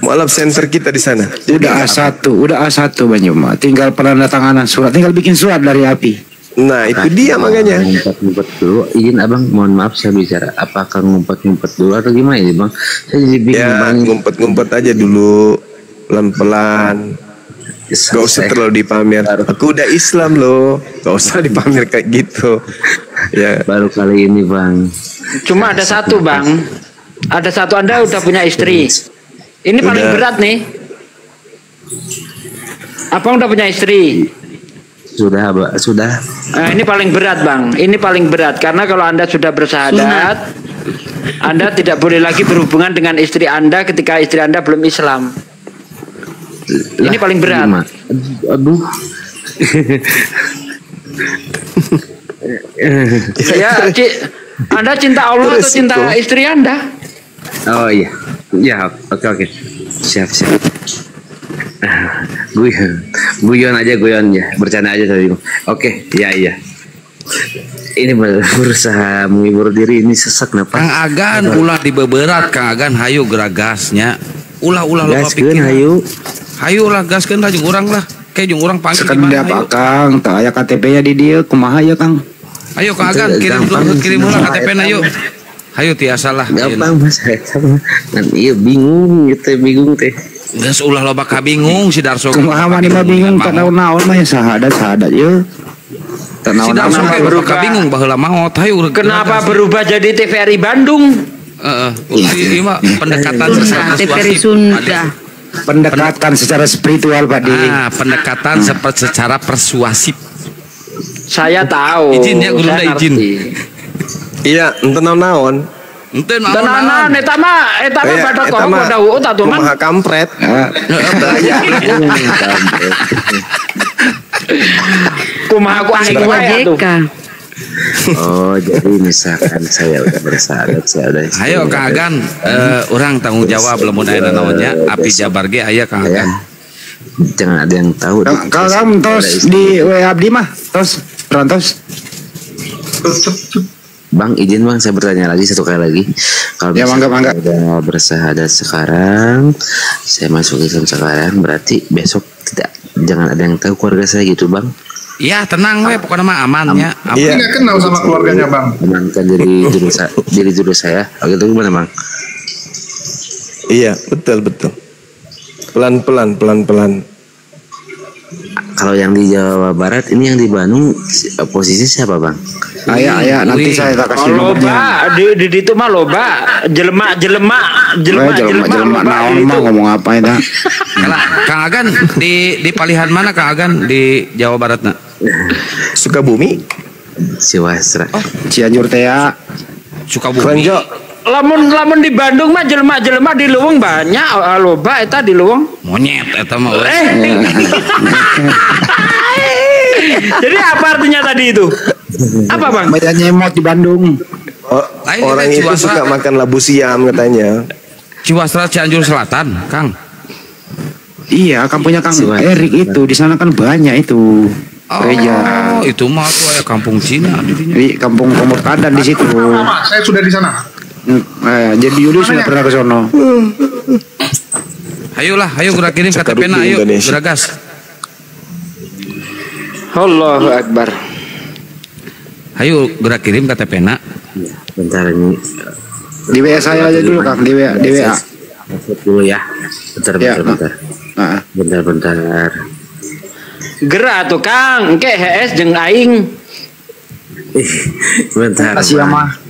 mualaf center kita di sana. Udah A1 Banyuma. Tinggal penandatanganan surat, tinggal bikin surat dari api. Nah, itu dia makanya. Ngumpet dulu. Izin abang, mohon maaf saya bicara. Apakah ngumpet dulu atau gimana ini bang? Saya jadi bingung Ya, bang. ngumpet aja dulu, pelan-pelan. Gak usah terlalu dipamer. Aku udah Islam loh. Gak usah dipamer kayak gitu. Ya. Baru kali ini bang. Cuma ada satu bang. Ada satu, Anda udah punya istri. Ini paling berat nih. Abang udah punya istri. Sudah. Nah, ini paling berat bang. Ini paling berat karena kalau Anda sudah bersahadat, Anda tidak boleh lagi berhubungan dengan istri Anda ketika istri Anda belum Islam. Ini paling berat. Aduh. Ya, Anda cinta Allah atau cinta istri Anda? Oh iya, ya oke. Siap. Guyon ya, bercanda aja tadi. Oke, iya. Ini berusaha menghibur diri, ini sesak napa? Kang Agan ulah dibeberat, Kang Agan hayu geragasnya. Ulah lo Gaskeun hayu lah gaskeun lah jeung urang lah. Kayak jeung urang panggil Sekedar apa Kang? Tak aya KTP-nya di dia, kumaha ya Kang? Ayo Kang Agan kirim ulah KTP-na yuk. Hayu tiasa lah. Gampang Mas, kan iya bingung teh. Geus ulah loba kabingung si Darso. Kumaha mah bingung tak naon mah ya sahadat ya. Tak Si Darso naon berubah bingung baheula maot hayu. Kenapa berubah jadi TVRI Bandung? Ini mah pendekatan TVRI Sunda. pendekatan secara spiritual Pak Di. Pendekatan secara persuasif. Saya tahu. Izin ya guru izin. Iya, ente naon. Ente naon eta mah pada kok udah uta tuh man. Kumaha kampret. Kumaha ku aneh wae tuh. Oh, jadi misalkan saya udah bersahadat, saya udah istri. Ayo Kang Agan, orang tanggung jawab lamun aya naonnya api jabar ge aya Kang Agan. Jangan ada yang tahu. Kalau tos di WA Abdi mah, tos perantos. Bang, izin bang, saya bertanya lagi satu kali lagi. Kalau ya, mangga. udah bersahadat sekarang, saya masuk Islam sekarang, berarti besok jangan ada yang tahu keluarga saya gitu bang. Iya tenang we, pokoknya mah aman ya. Iya. Nggak kenal sama keluarganya bang. Amankan diri juru saya. Gitu gimana bang? Iya betul. Pelan-pelan. Kalau yang di Jawa Barat ini, yang di Bandung posisi siapa bang? Ayah nanti saya tak kasih nomornya. Di itu mah loba jelema naon mah ngomong apa itu? Kang Agan di palihan mana Kang Agan di Jawa Barat nak? Sukabumi. Siwasra. Cianjur teh ya. Sukabumi. Lamun di Bandung mah jelema di Luwung banyak loba eta di Luwung. Monyet eta mah. Jadi apa artinya tadi itu? Apa bang? Banyak nyemot di Bandung. Orang itu suka makan labu siam katanya. Ciwasra Cianjur Selatan, Kang. Iya, kampungnya Kang Erik itu di sana kan banyak itu. Gereja. Itu mah tuh ya kampung Cina di kampung Pemurtadan di situ. Saya sudah di sana. Jadi Yuli sudah pernah ke sono. Ayo gerak kirim KTP-na ayo geragas. Allahu Akbar. Ayo gerak kirim KTP-na. Bentar ini. Di WA saya aja dulu Kang, di WA. Masuk dulu ya. Bentar. Bentar. Gerak tuh Kang, engke HS jeung aing. Bentar. Mah.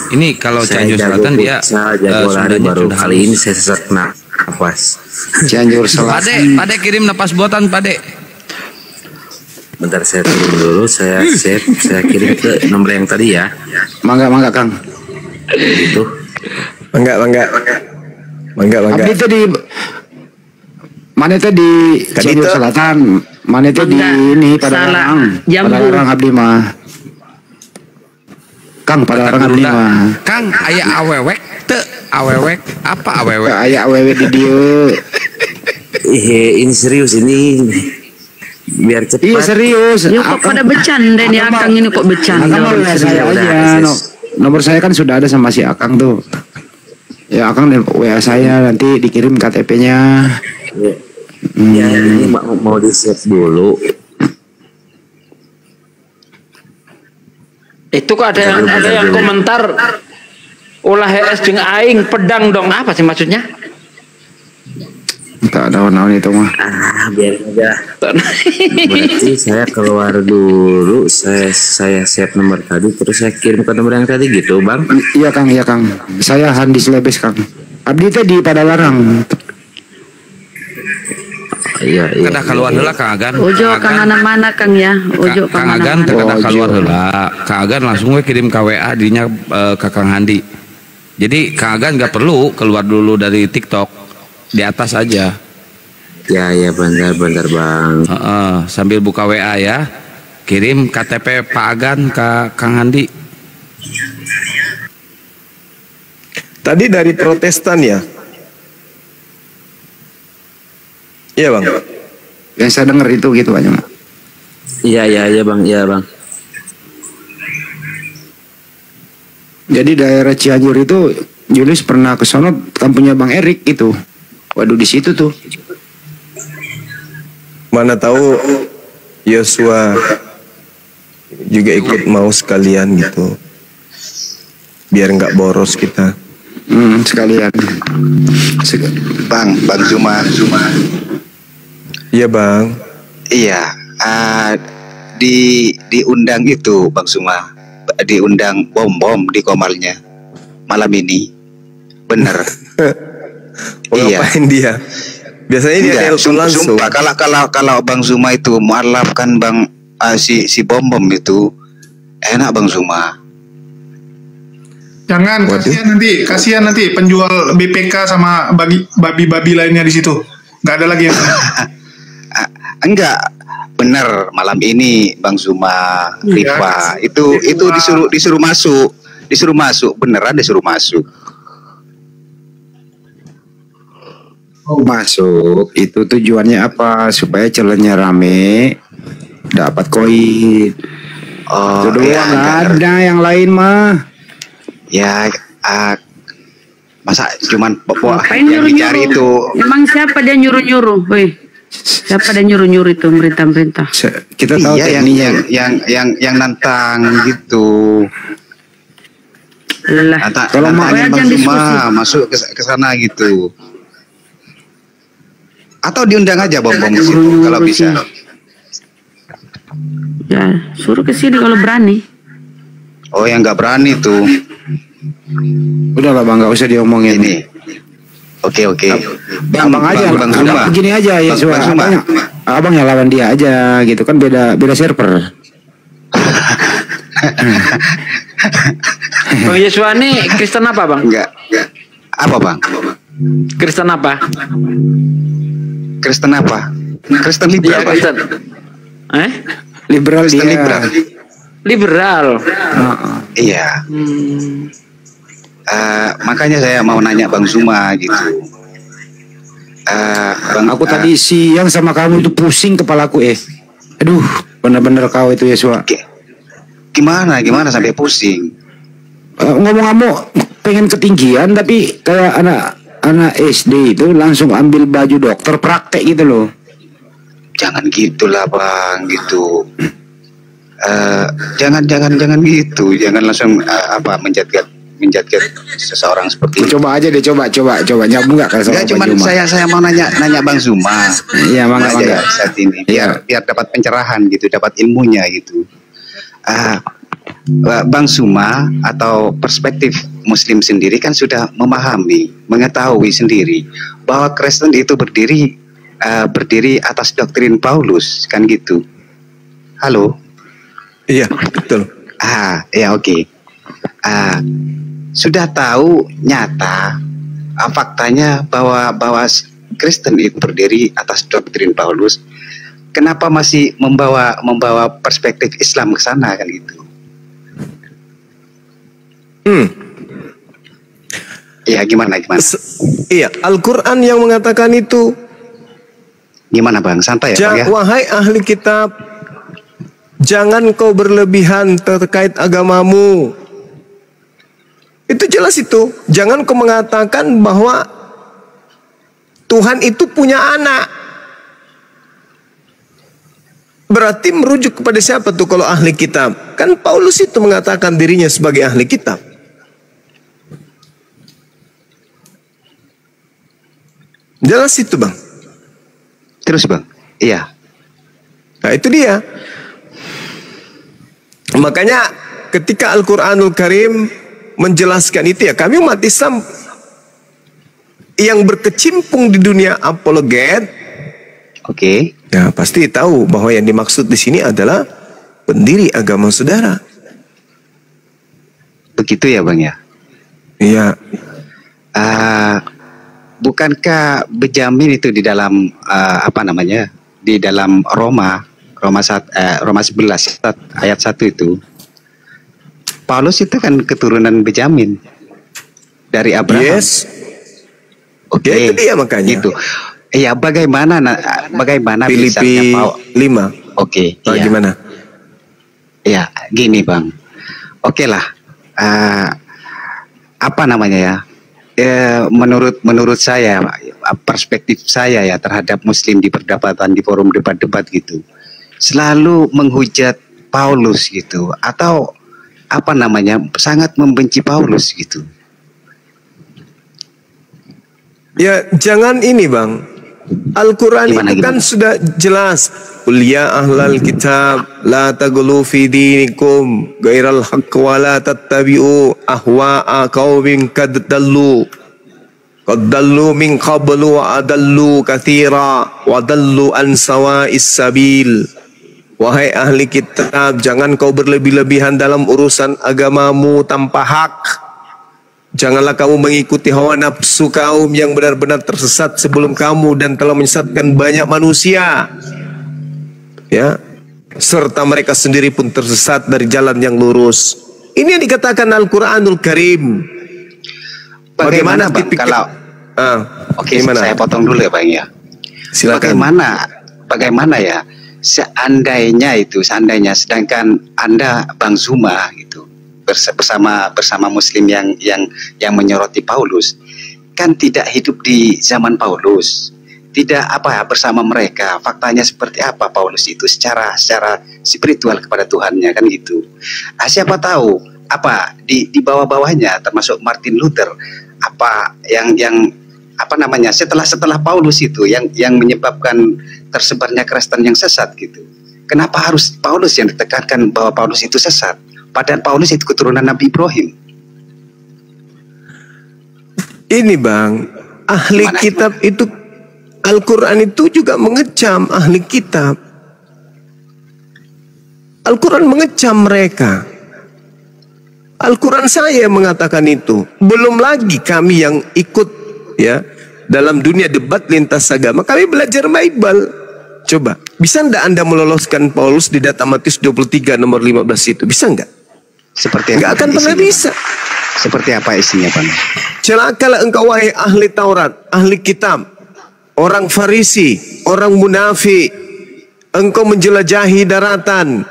Ini kalau Cianjur Selatan dia jago lari baru kali ini saya sesak napas. Cianjur Selatan. Pade kirim napas buatan Pade. Bentar saya turun dulu, saya save, saya kirim ke nomor yang tadi ya. Mangga Kang. Itu. Mangga. Abdi itu Mana itu di Cianjur Kadita. Selatan, mana itu di Enggak, ini salah. Padalarang, Jambu. Padalarang abdi mah. Kang Padalarang abdi mah. Kang aya awewek teu awewek apa awewek? Aya awewe di dieu. Ini serius ini. Biar cepat. Iya serius. Ya kok pada bercanda nih Akang ini kok bercanda. Akang mau saya Udah, aja. sis. Nomor saya kan sudah ada sama si Akang tuh. Ya Akang dan WA saya nanti dikirim KTP-nya. Ya, ini mau di-save dulu. Itu kok ada yang komentar ulah HS jeung aing pedang dong, apa sih maksudnya? Tak ada naon itu mah. Biarin aja. Berarti saya keluar dulu, saya save nomor tadi, terus saya kirim ke nomor yang tadi gitu, Bang. Iya Kang, iya Kang. Saya Handis Lebes Kang. Abdi teh di Padalarang. Iya. Kada keluar heula Kang Agan. Ojo Kang mana Kang ya. Ojo Kang Kang Agan mana. teu kada Ojo. keluar heula. Kang Agan langsung we kirim ke WA dinya ke Kang Handi. Jadi Kang Agan nggak perlu keluar dulu dari TikTok, di atas aja. Ya, bentar Bang. Sambil buka WA ya, kirim KTP Pak Agan ke Kang Handi. Tadi dari Protestan ya? Iya Bang. Yang saya dengar itu gitu aja mah. Iya Bang, iya Bang. Jadi daerah Cianjur itu Julius pernah ke sono kampungnya Bang Erik gitu. Waduh di situ tuh. Mana tahu Yosua juga ikut mau sekalian gitu. Biar nggak boros kita. Sekalian. Bang Zuma. Iya Bang. Iya, diundang itu Bang Zuma, diundang bom di Komalnya malam ini, bener. Iya. Ngapain dia? Biasanya dia telepon langsung. Sumpah kalau Bang Zuma itu mualaf kan Bang, si bom itu enak Bang Zuma. Jangan, kasihan nanti penjual BPK sama babi lainnya di situ. Nggak ada lagi yang Enggak, bener malam ini Bang Zuma, Rifa itu disuruh masuk, beneran disuruh masuk. Masuk itu tujuannya apa? Supaya celennya rame, dapat koin. Oh, Itu doang, ya, nggak enggak ada yang lain mah. Ya, masa cuman Ngapain yang dicari itu. Emang siapa dia nyuruh-nyuruh, weh? Siapa dia nyuruh-nyuruh itu merintah-merintah? Kita tahu Iya, tekniknya. yang nantang gitu. Lelah. Kalau mau Nantangin aja Bang yang Zuma diskusi. masuk ke sana gitu. Atau diundang aja bom ke situ kalau bisa. Ya, suruh ke sini kalau berani. Oh, yang nggak berani tuh. Udah lah Bang, nggak usah diomongin. Ini. Oke. Abang aja, Bang Zuma. begini aja ya, Bang Zuma. abang yang lawan dia aja gitu kan, beda server. Bang Yosua ini Kristen apa Bang? Enggak. Apa Bang? Kristen apa? Kristen apa? Kristen Iya liberal. Pak. Kristen. Liberal Kristen dia. liberal. Liberal. Iya. Makanya saya mau nanya Bang Zuma gitu. Aku tadi siang sama kamu itu pusing kepalaku Aduh, bener-bener kau itu Yesua. Gimana sampai pusing? Ngomong-ngomong pengen ketinggian tapi kayak anak SD itu langsung ambil baju dokter praktek gitu loh. Jangan gitulah Bang gitu. Jangan gitu. Jangan langsung menjadikan seseorang seperti itu. Coba aja deh, coba nyambung nggak kalau Enggak, cuman saya mau nanya Bang Zuma. Iya, mangga. Ya, saat ini biar dapat pencerahan gitu, dapat ilmunya gitu. Bang Zuma atau perspektif Muslim sendiri kan sudah mengetahui sendiri bahwa Kristen itu berdiri atas doktrin Paulus kan gitu. Halo. Iya, betul. Ya oke. Sudah tahu nyata faktanya bahwa Kristen itu berdiri atas doktrin Paulus, kenapa masih membawa perspektif Islam ke sana kan gitu? Iya, gimana? Iya, Al-Quran yang mengatakan itu. Gimana Bang? Santai ya Bang ya? Wahai ahli kitab, jangan kau berlebihan terkait agamamu. Itu jelas itu. Jangan kau mengatakan bahwa Tuhan itu punya anak. Berarti merujuk kepada siapa tuh kalau ahli kitab? Kan Paulus itu mengatakan dirinya sebagai ahli kitab. Jelas itu Bang. Terus Bang? Iya. Nah itu dia. Makanya ketika Al-Quranul Karim menjelaskan itu, ya kami umat Islam yang berkecimpung di dunia apologet, ya pasti tahu bahwa yang dimaksud di sini adalah pendiri agama saudara. Begitu ya Bang ya? Iya. Bukankah Benjamin itu di dalam di dalam Roma 11 ayat 1 itu, Paulus itu kan keturunan Benjamin dari Abraham. Yes. Oke, itu dia makanya. Itu. Iya, bagaimana Filipi 5. Oke, iya. Gimana? Ya, gini Bang. Oke lah. Menurut saya, perspektif saya ya terhadap Muslim di perdebatan, di forum debat-debat gitu, selalu menghujat Paulus gitu, atau sangat membenci Paulus gitu. Ya jangan ini Bang. Al-Quran itu kan sudah jelas. Qul ya ahlal kitab la taghlu fi dinikum ghairal haqq wa la tattabi'u ahwa'a qaumin qad dallu min qablu wa adallu katsira wa dallu an sawa'is sabil. Wahai ahli kitab, jangan kau berlebih-lebihan dalam urusan agamamu tanpa hak. Janganlah kamu mengikuti hawa nafsu kaum yang benar-benar tersesat sebelum kamu dan telah menyesatkan banyak manusia. Ya, serta mereka sendiri pun tersesat dari jalan yang lurus. Ini yang dikatakan Al-Quranul Karim. Bagaimana Bang, kalau saya potong dulu ya Bang ya. Silakan. Bagaimana ya seandainya sedangkan Anda Bang Zuma gitu bersama Muslim yang menyoroti Paulus, kan tidak hidup di zaman Paulus, tidak bersama mereka. Faktanya seperti apa Paulus itu secara spiritual kepada Tuhannya kan gitu. Siapa tahu di bawah-bawahnya termasuk Martin Luther setelah Paulus itu yang menyebabkan tersebarnya Kristen yang sesat gitu. Kenapa harus Paulus yang ditekankan bahwa Paulus itu sesat? Padahal Paulus itu keturunan Nabi Ibrahim. Ini Bang, ahli kitab itu, Al-Quran itu juga mengecam ahli kitab. Al-Quran mengecam mereka. Al-Quran saya mengatakan itu. Belum lagi kami yang ikut ya dalam dunia debat lintas agama, kami belajar Bible. Coba, bisa enggak Anda meloloskan Paulus di data Matius 23 nomor 15 itu? Bisa enggak? Seperti enggak akan pernah bisa. Seperti apa isinya Bang? Celakalah engkau wahai ahli Taurat, ahli kitab, orang Farisi, orang munafik. Engkau menjelajahi daratan,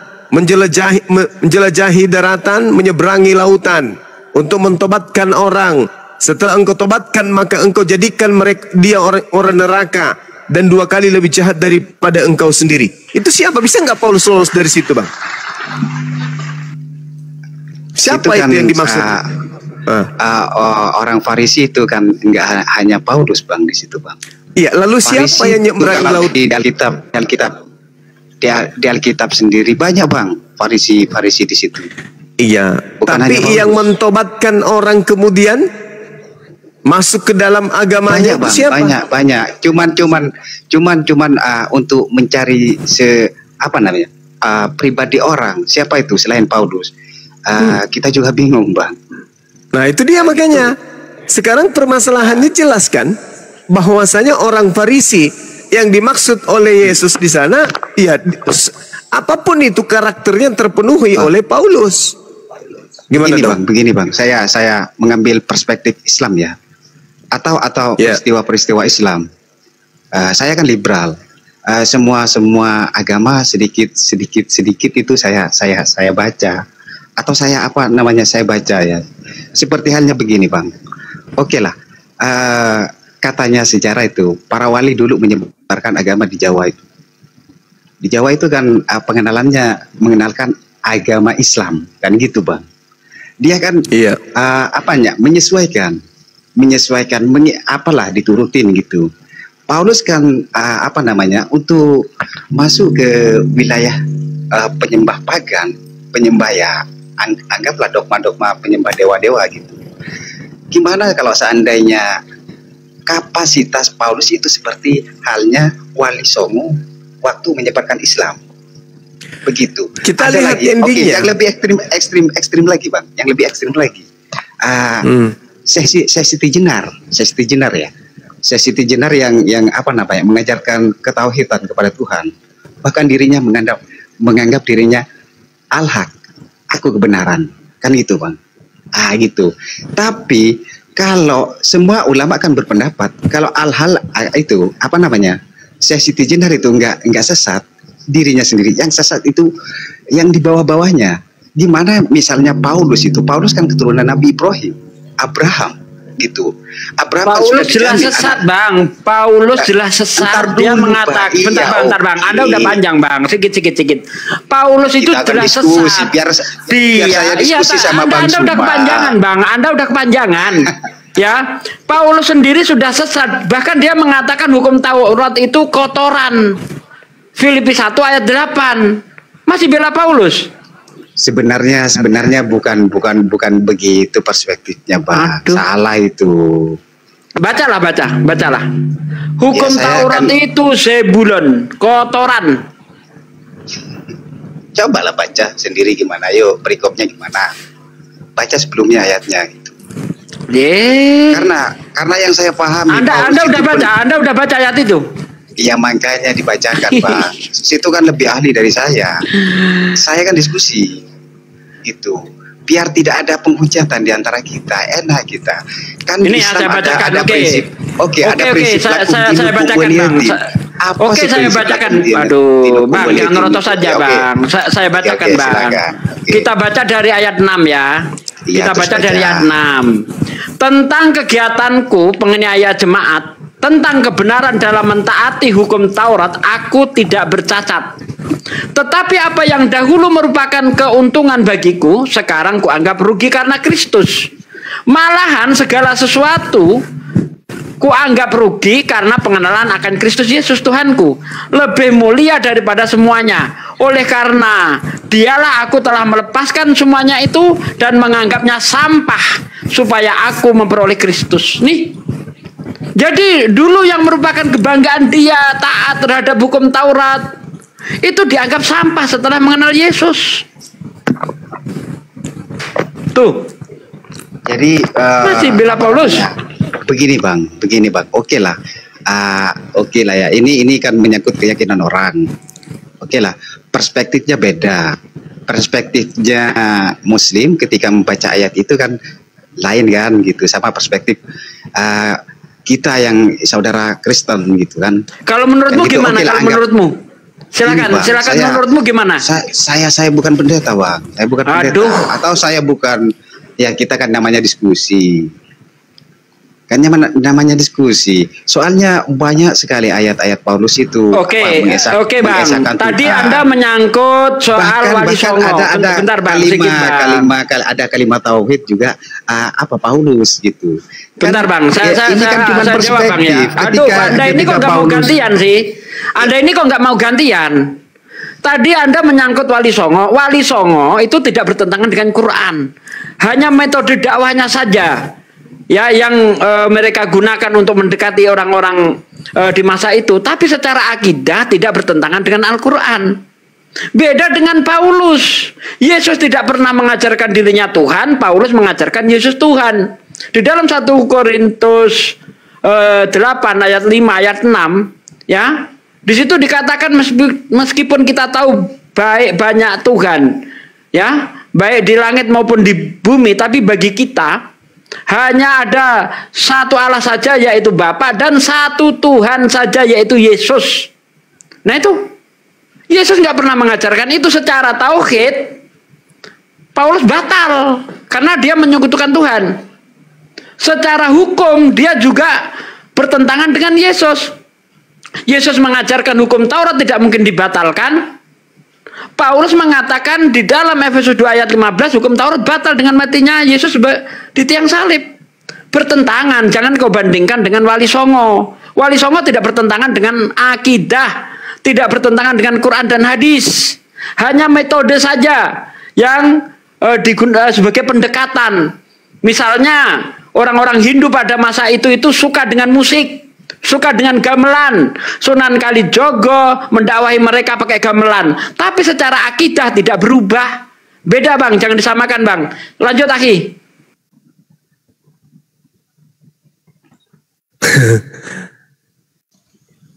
menyeberangi lautan untuk mentobatkan orang. Setelah engkau tobatkan, maka engkau jadikan dia orang neraka dan 2 kali lebih jahat daripada engkau sendiri. Itu siapa? Bisa nggak Paulus lolos dari situ Bang? Siapa itu yang dimaksud? Orang Farisi itu kan nggak hanya Paulus Bang di situ Bang. Iya, lalu Farisi siapa yang menyeberangi laut? Di Alkitab sendiri banyak Bang Farisi di situ. Iya, tapi yang mentobatkan orang kemudian masuk ke dalam agamanya banyak, siapa? Banyak. Cuman untuk mencari pribadi orang, siapa itu selain Paulus? Kita juga bingung Bang. Nah itu dia makanya. Sekarang permasalahannya jelas kan? bahwasanya orang Farisi yang dimaksud oleh Yesus di sana, ya apapun itu karakternya terpenuhi oleh Paulus. Gimana begini bang, saya mengambil perspektif Islam ya, atau peristiwa-peristiwa Islam. Saya kan liberal. Semua agama sedikit itu saya baca, atau saya baca ya. Seperti halnya begini bang. Oke lah. Katanya sejarah itu para wali dulu menyebarkan agama di Jawa itu. Di Jawa itu kan mengenalkan agama Islam kan gitu bang. Dia kan menyesuaikan diturutin gitu. Paulus kan untuk masuk ke wilayah penyembah pagan, penyembah ya anggaplah dogma-dogma penyembah dewa-dewa gitu. Gimana kalau seandainya kapasitas Paulus itu seperti halnya Wali Songo waktu menyebarkan Islam, begitu. Kita ada lihat lagi, yang lebih ekstrim lagi bang, yang lebih ekstrim lagi. Sesi Jenar ya, Sesi Jenar yang mengajarkan ketauhidan kepada Tuhan, bahkan dirinya menganggap dirinya al-haq, aku kebenaran, kan gitu bang. Gitu. Tapi kalau semua ulama kan berpendapat kalau al-hal itu Sesi Jenar itu enggak sesat, dirinya sendiri yang sesat itu yang di bawah-bawahnya. Gimana misalnya Paulus kan keturunan Nabi Abraham gitu. Paulus jelas sesat bang. Paulus jelas sesat. Dia mengatakan bentar bang. Anda udah panjang bang. Sedikit. Paulus itu jelas sesat. Biar saya diskusi sama Bang Anda udah kepanjangan bang. Anda udah kepanjangan. Ya, Paulus sendiri sudah sesat. Bahkan dia mengatakan hukum Taurat itu kotoran. Filipi 1 ayat 8. Masih bela Paulus. Sebenarnya bukan begitu perspektifnya, Bang. Salah itu. Bacalah. Hukum Taurat itu sebulon, kotoran. Cobalah baca sendiri gimana. Yuk, perikopnya gimana. Baca sebelumnya ayatnya gitu. Karena yang saya pahami. Anda udah baca ayat itu? Iya, makanya dibacakan, Pak. Situ kan lebih ahli dari saya. Saya kan diskusi. Gitu. Biar tidak ada penghujatan di antara kita, enak kita. Kan ini Islam saya bacakan, ada prinsip. Ada prinsip saya bacakan, Bang. Saya bacakan. Aduh, Bang, jangan ngerotos saja, Bang. Saya bacakan, Bang. Kita baca dari ayat 6 ya. Kita baca dari ayat 6. Tentang kegiatanku penganiaya jemaat, tentang kebenaran dalam mentaati hukum Taurat, aku tidak bercacat. Tetapi apa yang dahulu merupakan keuntungan bagiku, sekarang kuanggap rugi karena Kristus. Malahan segala sesuatu kuanggap rugi karena pengenalan akan Kristus Yesus Tuhanku, lebih mulia daripada semuanya. Oleh karena dialah aku telah melepaskan semuanya itu dan menganggapnya sampah supaya aku memperoleh Kristus. Nih, jadi dulu yang merupakan kebanggaan dia taat terhadap hukum Taurat itu dianggap sampah setelah mengenal Yesus. Tuh. Jadi masih bela Paulus. Begini bang. Oke lah ya. Ini kan menyangkut keyakinan orang. Oke lah. Perspektifnya beda. Perspektifnya Muslim ketika membaca ayat itu kan lain kan gitu, sama perspektif kita yang saudara Kristen gitu kan. Kalau menurutmu gitu, gimana? Kalau menurutmu? Silakan menurutmu gimana? Saya bukan pendeta, Bang. Saya bukan pendeta. Atau saya bukan, ya kita kan namanya diskusi. Kan namanya diskusi. Soalnya banyak sekali ayat-ayat Paulus itu. Oke, Bang. Tadi Anda menyangkut soal Wali Songo. Bentar, Bang. Ada kalimat tauhid juga Paulus gitu. Bentar, Bang. Saya jawab, Bang ya. Aduh, Anda ini kok nggak mau gantian sih? Anda ini kok nggak mau gantian? Tadi Anda menyangkut Wali Songo. Wali Songo itu tidak bertentangan dengan Quran. Hanya metode dakwahnya saja. Ya, yang mereka gunakan untuk mendekati orang-orang di masa itu, tapi secara akidah tidak bertentangan dengan Al-Quran. Beda dengan Paulus. Yesus tidak pernah mengajarkan dirinya Tuhan, Paulus mengajarkan Yesus Tuhan. Di dalam 1 Korintus 8 ayat 5 ayat 6 ya. Di situ dikatakan meskipun kita tahu baik banyak Tuhan ya, baik di langit maupun di bumi, tapi bagi kita hanya ada satu Allah saja yaitu Bapa, dan satu Tuhan saja yaitu Yesus. Nah itu Yesus nggak pernah mengajarkan itu. Secara tauhid Paulus batal karena dia menyekutukan Tuhan. Secara hukum dia juga bertentangan dengan Yesus. Yesus mengajarkan hukum Taurat tidak mungkin dibatalkan. Paulus mengatakan di dalam Efesus 2 ayat 15 hukum Taurat batal dengan matinya Yesus di tiang salib. Bertentangan. Jangan kau bandingkan dengan Wali Songo. Wali Songo tidak bertentangan dengan akidah, tidak bertentangan dengan Quran dan hadis. Hanya metode saja yang digunakan sebagai pendekatan. Misalnya orang-orang Hindu pada masa itu suka dengan musik, suka dengan gamelan. Sunan Kalijogo mendakwahi mereka pakai gamelan, tapi secara akidah tidak berubah. Beda bang, jangan disamakan bang. Lanjut akhi.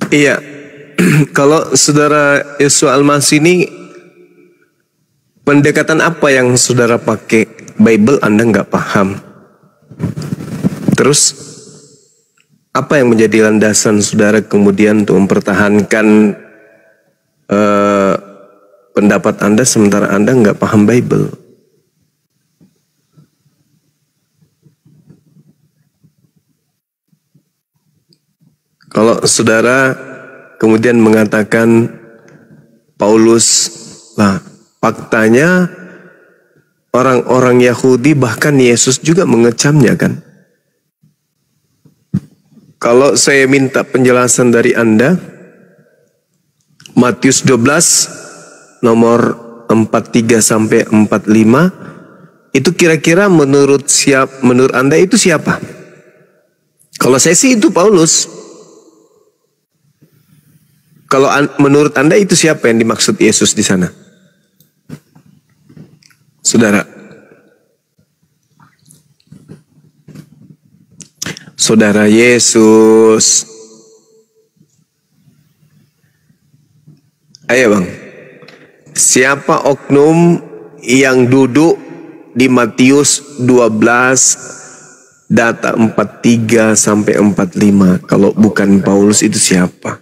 Iya, kalau saudara Yesus Al-Masih ini, pendekatan apa yang saudara pakai? Bible Anda nggak paham. Terus apa yang menjadi landasan saudara kemudian untuk mempertahankan pendapat Anda sementara Anda nggak paham Bible? Kalau saudara kemudian mengatakan Paulus, lah faktanya orang-orang Yahudi bahkan Yesus juga mengecamnya kan? Kalau saya minta penjelasan dari Anda, Matius 12 nomor 43 sampai 45 itu kira-kira menurut Anda itu siapa? Kalau saya sih itu Paulus. Kalau menurut Anda itu siapa yang dimaksud Yesus di sana? Saudara. Saudara Yesus. Ayo bang. Siapa oknum yang duduk di Matius 12 data 43 sampai 45? Kalau bukan Paulus itu siapa?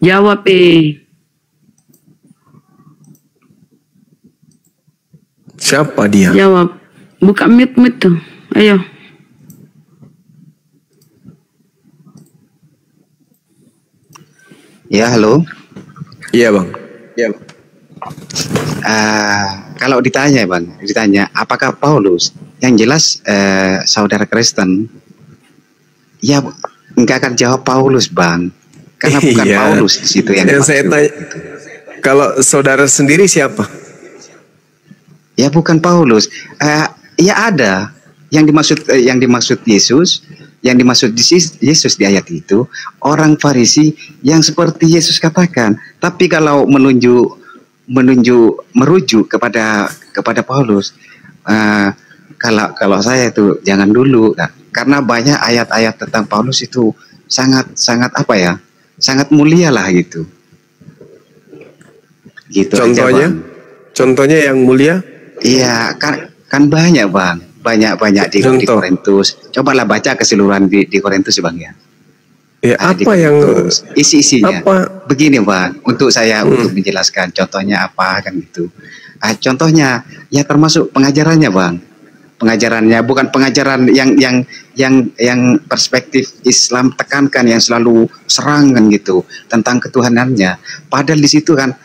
Jawab Siapa dia? Jawab. Buka mute tuh. Ayo. Ya, halo. Iya, Bang. Iya, Bang. Kalau ditanya, apakah Paulus? Yang jelas saudara Kristen, ya enggak akan jawab Paulus, Bang. Karena bukan Paulus di situ yang saya tanya. Gitu. Kalau saudara sendiri siapa? Ya bukan Paulus. Ya ada yang dimaksud Yesus, yang dimaksud Yesus di ayat itu orang Farisi yang seperti Yesus katakan. Tapi kalau merujuk kepada Paulus, kalau saya itu jangan dulu, karena banyak ayat-ayat tentang Paulus itu sangat sangat mulia lah gitu. Contohnya, aja, contohnya yang mulia? Iya, kan banyak Bang, banyak di Korintus. Cobalah baca keseluruhan di Korintus Bang ya. Ya apa yang isi-isinya? Begini Bang, untuk menjelaskan contohnya apa kan gitu. Contohnya ya termasuk pengajarannya Bang. Pengajarannya bukan pengajaran yang perspektif Islam tekankan, yang selalu serangan gitu tentang ketuhanannya. Padahal di situ kan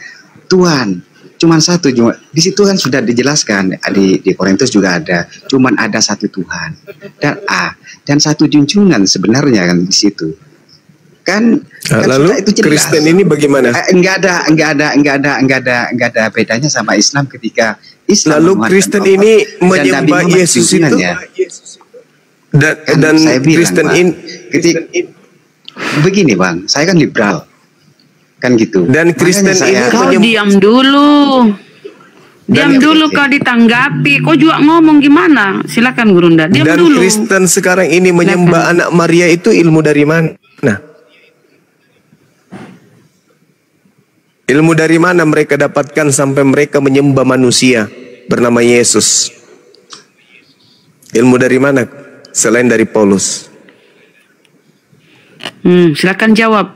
Tuhan cuman satu, di situ kan sudah dijelaskan di Korintus juga ada, cuman ada satu Tuhan dan satu junjungan sebenarnya kan di situ. Kan lalu itu Kristen ini bagaimana? Enggak ada bedanya sama Islam ketika Islam. Lalu Kristen ini menyembah Yesus itu dan Kristen ini begini Bang, saya kan liberal kan gitu. Dan Kristen ini kau diam dulu. Diam dulu kau ditanggapi. Kau juga ngomong gimana? Silakan Gurunda. Diam Dan dulu. Kristen sekarang ini menyembah anak Maria itu ilmu dari mana? Ilmu dari mana mereka dapatkan sampai mereka menyembah manusia bernama Yesus? Ilmu dari mana selain dari Paulus? Silakan jawab.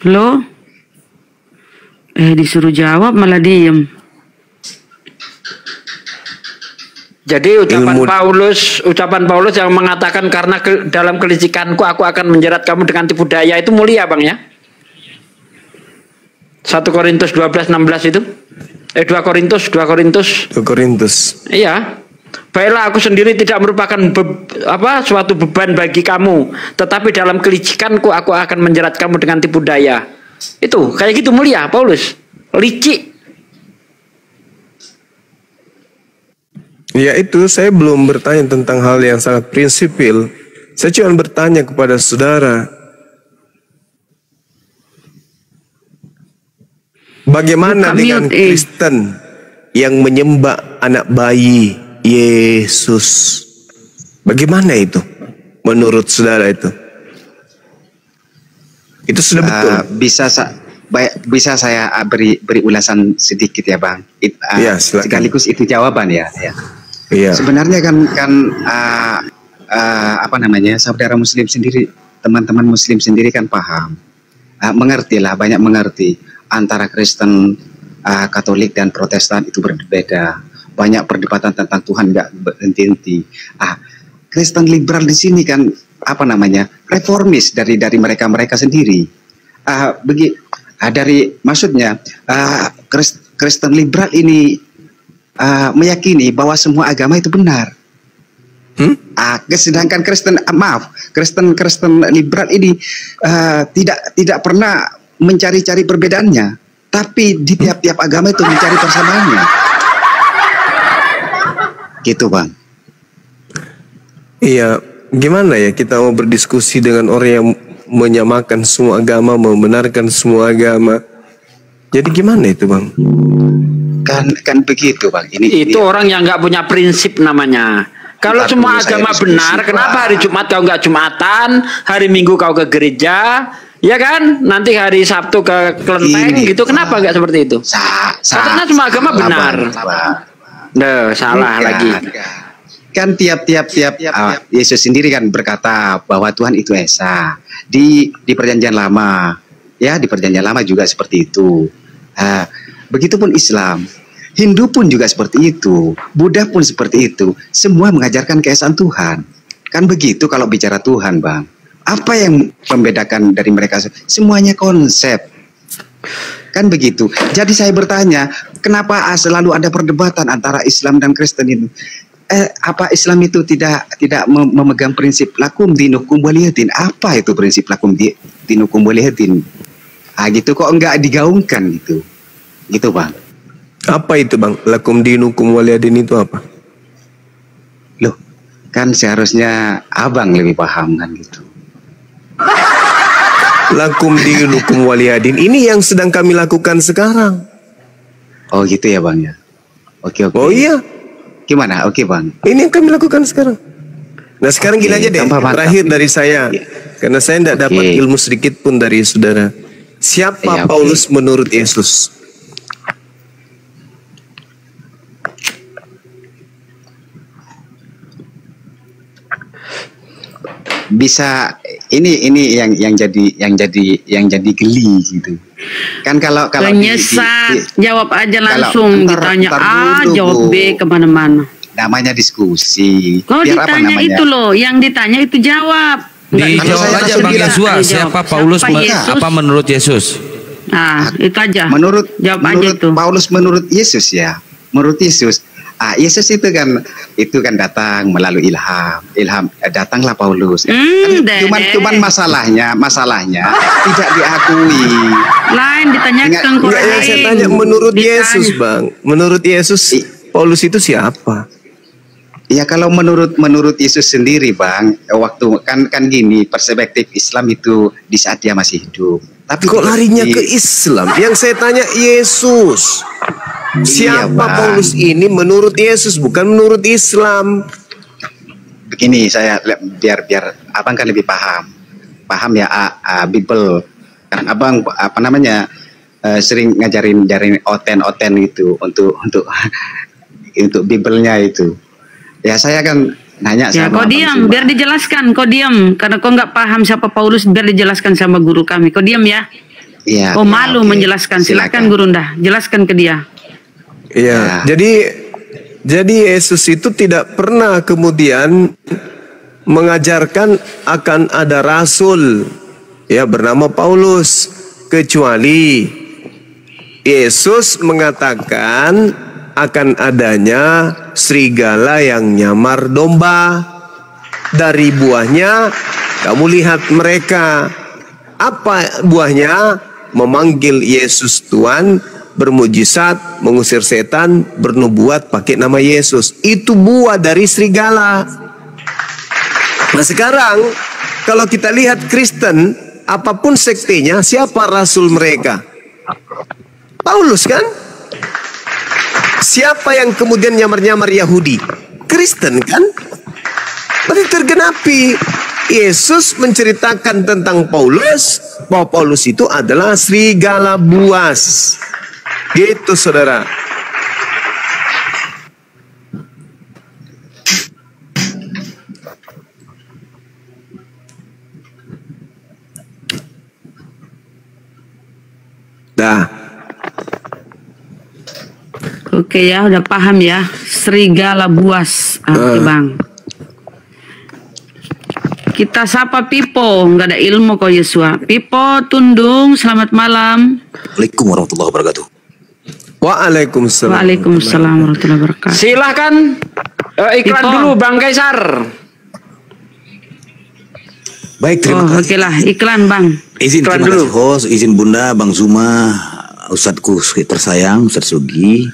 Lo? Disuruh jawab malah diem. Jadi ucapan Paulus yang mengatakan karena dalam kelicikanku aku akan menjerat kamu dengan tipu daya itu mulia Bang ya? 1 Korintus 12:16 itu? 2 Korintus. Iya. Baiklah aku sendiri tidak merupakan suatu beban bagi kamu, tetapi dalam kelicikanku aku akan menjerat kamu dengan tipu daya. Itu kayak gitu mulia Paulus. Licik. Ya itu saya belum bertanya tentang hal yang sangat prinsipil. Saya cuma bertanya kepada saudara, bagaimana dengan Kristen yang menyembah anak bayi Yesus? Bagaimana itu menurut saudara itu? Itu sudah betul. Bisa saya beri ulasan sedikit ya Bang. Ya, sekaligus itu jawaban ya. Iya. Sebenarnya kan saudara Muslim sendiri, teman-teman Muslim sendiri kan paham, banyak mengerti antara Kristen, Katolik dan Protestan itu berbeda. Banyak perdebatan tentang Tuhan nggak berhenti-henti. Kristen liberal di sini kan reformis dari mereka sendiri. Maksudnya Kristen liberal ini meyakini bahwa semua agama itu benar. Sedangkan Kristen liberal ini tidak pernah mencari-cari perbedaannya, tapi di tiap-tiap agama itu mencari persamaannya. Gitu Bang. Iya, gimana ya kita mau berdiskusi dengan orang yang menyamakan semua agama, membenarkan semua agama. Jadi gimana itu Bang? Kan begitu Bang. Itu orang yang nggak punya prinsip namanya. Kalau semua agama benar, kenapa hari Jumat kau nggak Jumatan, hari Minggu kau ke gereja, ya kan? Nanti hari Sabtu ke kelenteng gitu, kenapa nggak seperti itu? Karena semua agama benar. Salah lagi. Kan tiap Yesus sendiri kan berkata bahwa Tuhan itu esa. Di Perjanjian Lama, ya di Perjanjian Lama juga seperti itu. Begitupun Islam. Hindu pun juga seperti itu, Buddha pun seperti itu. Semua mengajarkan keesaan Tuhan. Kan begitu kalau bicara Tuhan, Bang. Apa yang membedakan dari mereka? Semuanya konsep. Kan begitu. Jadi saya bertanya, kenapa selalu ada perdebatan antara Islam dan Kristen itu? Apa Islam itu tidak memegang prinsip lakum dinukum waliyadin? Apa itu prinsip lakum dinukum waliyadin? Gitu kok enggak digaungkan gitu. Gitu, Bang. Apa itu Bang? Lakum dinukum waliyadin itu apa? Loh, kan seharusnya Abang lebih paham kan gitu. Lakum dinukum waliyadin ini yang sedang kami lakukan sekarang. Oh gitu ya Bang ya. Oke. Oh iya. Gimana? Oke Bang. Ini yang kami lakukan sekarang. Nah sekarang gini aja deh. Terakhir dari saya, karena saya tidak dapat ilmu sedikit pun dari saudara. Siapa Paulus menurut Yesus? Bisa ini yang jadi geli gitu kan kalau penyesat jawab aja langsung ditanya jawab B kemana-mana namanya diskusi. Kau ditanya itu loh yang ditanya itu jawab dijawab aja Bang Yesua siapa Paulus apa menurut Yesus. Itu aja menurut aja itu Paulus menurut Yesus ya menurut Yesus. Yesus itu kan datang melalui ilham datanglah Paulus. Cuman masalahnya tidak diakui. Lain ditanyakan saya tanya menurut Yesus Bang. Menurut Yesus Paulus itu siapa? Ya kalau menurut Yesus sendiri Bang, waktu kan gini, perspektif Islam itu di saat dia masih hidup. Tapi kok larinya ke Islam? Yang saya tanya Yesus. Siapa Bang. Paulus ini menurut Yesus, bukan menurut Islam. Begini saya biar abang kan lebih paham ya Bible. Kan abang apa namanya sering ngajarin oten gitu untuk Bible-nya itu. Ya saya kan nanya Ya, sama kau diam, biar dijelaskan. Kau diam, karena kau nggak paham siapa Paulus, biar dijelaskan sama guru kami. Kau diam ya. Iya. Kau malu oke. menjelaskan. Silakan Guru Ndah, jelaskan ke dia. Iya. Ya. Jadi Yesus itu tidak pernah kemudian mengajarkan akan ada rasul ya bernama Paulus, kecuali Yesus mengatakan akan adanya serigala yang nyamar domba. Dari buahnya kamu lihat mereka. Apa buahnya? Memanggil Yesus Tuhan, bermujizat, mengusir setan, bernubuat pakai nama Yesus. Itu buah dari serigala. Nah sekarang kalau kita lihat Kristen, apapun sektenya, siapa rasul mereka? Paulus kan? Siapa yang kemudian nyamar-nyamar Yahudi? Kristen kan? Berarti tergenapi. Yesus menceritakan tentang Paulus, bahwa Paulus itu adalah serigala buas. Gitu saudara. Dah. Oke ya, udah paham ya. Serigala buas. Oke Bang. Kita sapa Pipo, nggak ada ilmu kok Yesua. Pipo, Tundung, selamat malam. Assalamualaikum warahmatullahi wabarakatuh. Waalaikumsalam. Waalaikumsalam warahmatullahi wabarakatuh. Silahkan iklan Pipo. dulu Bang Kaisar. Baik, terima kasih. Oke lah, iklan Bang. Izin Iklan terima kasih dulu. host, izin Bunda, Bang Zuma, Ustadku tersayang, Ustadz Sugi,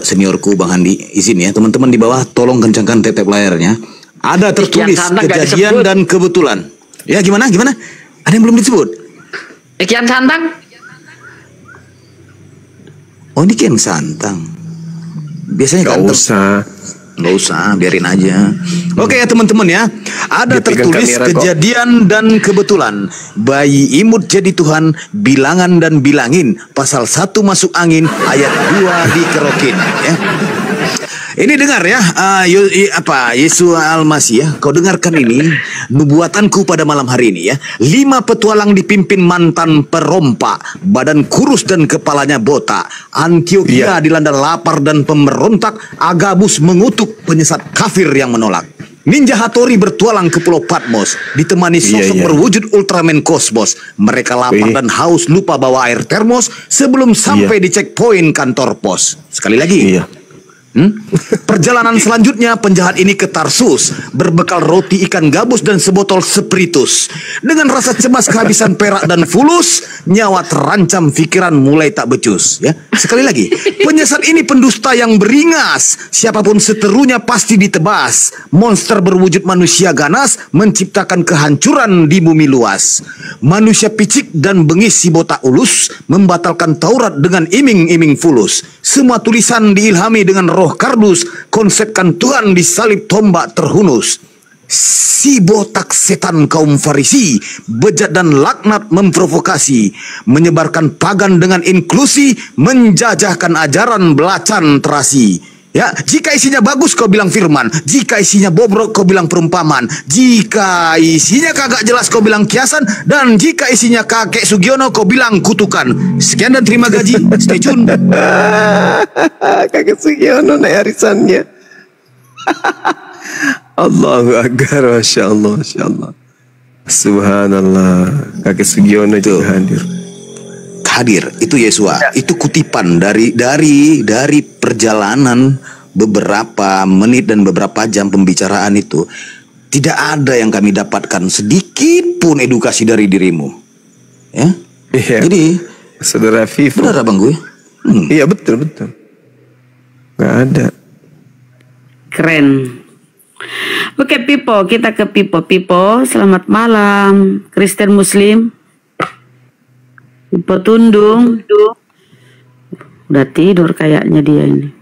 seniorku Bang Handi. Izin ya, teman-teman di bawah tolong kencangkan tetep layarnya. Ada tertulis Kian Santang nggak kejadian disebut. dan kebetulan. Ya gimana? Ada yang belum disebut? Kian Santang? Oh ini Kian Santang. Biasanya Gak kan usah. nggak usah, biarin aja. Oke ya teman-teman ya. Ada Dia pegang tertulis kamera kok. kejadian dan kebetulan. Bayi imut jadi Tuhan, bilangan dan bilangin. Pasal 1 masuk angin, ayat 2 dikerokin. Ya. Ini dengar ya, Yesus Al-Masih ya. Kau dengarkan ini, nubuatanku pada malam hari ini ya. 5 petualang dipimpin mantan perompak, badan kurus dan kepalanya botak. Antioquia dilanda lapar dan pemberontak. Agabus mengutuk penyesat kafir yang menolak. Ninja Hattori bertualang ke Pulau Patmos, ditemani sosok berwujud Ultraman Kosmos. Mereka lapar dan haus, lupa bawa air termos sebelum sampai di checkpoint kantor pos. Sekali lagi. Perjalanan selanjutnya penjahat ini ke Tarsus, berbekal roti ikan gabus dan sebotol spiritus. Dengan rasa cemas kehabisan perak dan fulus, nyawa terancam, pikiran mulai tak becus. Ya, sekali lagi, penyesat ini pendusta yang beringas. Siapapun seterunya pasti ditebas. Monster berwujud manusia ganas, menciptakan kehancuran di bumi luas. Manusia picik dan bengis si botak ulus, membatalkan Taurat dengan iming-iming fulus. Semua tulisan diilhami dengan roh kardus, konsepkan Tuhan disalib tombak terhunus. Si botak setan kaum Farisi, bejat dan laknat memprovokasi, menyebarkan pagan dengan inklusi, menjajahkan ajaran belacan terasi. Ya, jika isinya bagus kau bilang firman, jika isinya bobrok kau bilang perumpamaan, jika isinya kagak jelas kau bilang kiasan, dan jika isinya kakek Sugiono kau bilang kutukan. Sekian dan terima gaji. Stay tune. Kakek Sugiono naik arisannya. Allahu Akbar, Masya Allah, Masya Allah. Subhanallah. Kakek Sugiono juga hadir. Itu Yesua. Itu kutipan dari perjalanan beberapa menit dan beberapa jam pembicaraan itu. Tidak ada yang kami dapatkan sedikit pun edukasi dari dirimu. Ya. Jadi Saudara Vivo. benar abang gue. Iya betul. Gak ada. Keren. Pipo, kita ke Pipo. Pipo, selamat malam. Kristen Muslim. Pipo Tundung. Udah tidur kayaknya dia ini.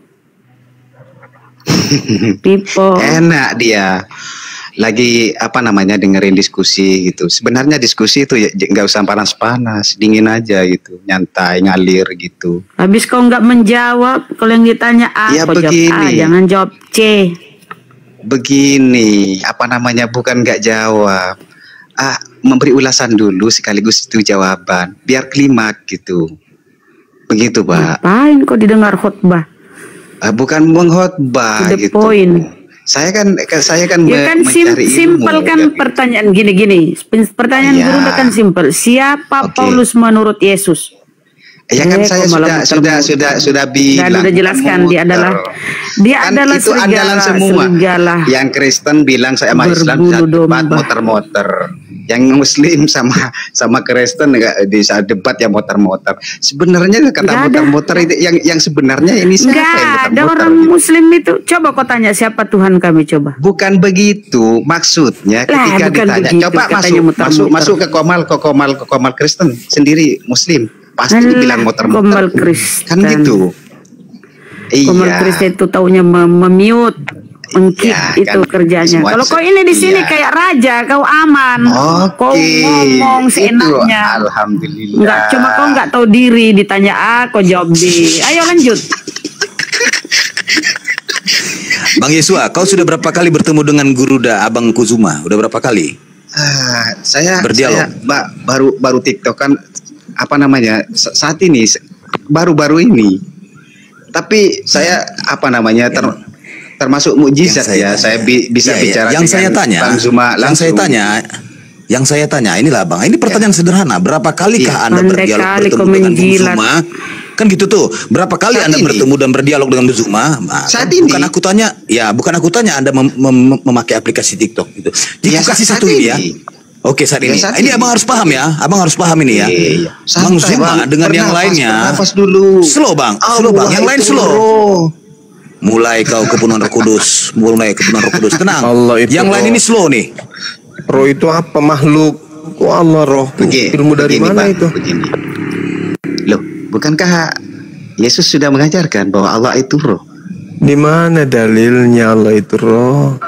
Pipo. Enak dia. Lagi dengerin diskusi gitu. Sebenarnya diskusi itu ya nggak usah panas-panas, dingin aja gitu, nyantai, ngalir gitu. Habis kau nggak menjawab, kalau yang ditanya A, Ya kau jawab A, begini. jangan jawab C. Begini, bukan nggak jawab. Memberi ulasan dulu sekaligus itu jawaban, biar klimak gitu. Begitu, Pak. Ngapain kau didengar khotbah? Bukan mengkhotbah To the gitu. point. Saya kan Ya kan mencari simpel ilmu, kan gitu. pertanyaan gini. Pertanyaan Ya. guru udah kan simpel. Siapa Oke. Paulus menurut Yesus? Ya kan saya kau malah sudah bilang. Dan udah jelaskan dia muter. adalah itu andalan semua. serigala. Yang Kristen bilang saya sama Islam Berbulu saat debat domba. muter-muter. Yang Muslim sama Kristen di saat debat ya muter-muter. Sebenarnya kata Nggak ada. muter-muter itu yang sebenarnya ini siapa yang Enggak ada muter-muter? orang Muslim itu. Coba kau tanya siapa Tuhan kami, coba. Bukan begitu maksudnya ketika bukan ditanya. begitu, Coba katanya muter-muter. masuk ke komal Kristen sendiri Muslim pasti Alah, dibilang muter-muter. Komal Kristen. Kan gitu. Komal Iya. Kristen itu taunya memute, mengkeep Ya, itu kan kerjanya. semua Kalau kau ini di sini iya. kayak raja, kau aman. Kau ngomong Itu, seenaknya. alhamdulillah. Enggak, cuma kau nggak tahu diri, ditanya A, kau jawab B. Ayo lanjut. Bang Yesua, kau sudah berapa kali bertemu dengan Guruda Abang Kuzuma? Udah berapa kali? Saya Berdialog. baru TikTok kan saat ini baru-baru ini. Tapi saya termasuk mukjizat ya. Saya bisa bicara yang saya dengan tanya, Bang Zuma langsung. yang saya tanya inilah Bang, ini pertanyaan sederhana. Berapa kalikah Anda Pandai berdialog kali bertemu kau dengan Bung menjilat. Zuma? Kan gitu tuh. Berapa kali Saat Anda ini. bertemu dan berdialog dengan Bung Zuma? Nah, Saat bukan ini. bukan aku tanya Anda memakai aplikasi TikTok gitu. Jadi Ya, kasih saat satu ini ya. ini. Oke, saat Ya, ini. saat Ini ini. Abang harus paham ya. Abang harus paham ini ya. Iya. Bang Santai, Zuma Bang. dengan yang Bernafas, lainnya. bernafas dulu. Slow Bang, slow Bang. Yang lain itu slow. roh. Mulai kau kepenuhan Roh Kudus, tenang. Allah itu yang lain roh. ini slow nih. Roh itu apa makhluk? Oh Allah roh. Ilmu dari Begini, mana Bang, itu? Begini. Loh, bukankah Yesus sudah mengajarkan bahwa Allah itu roh? Di mana dalilnya Allah itu roh?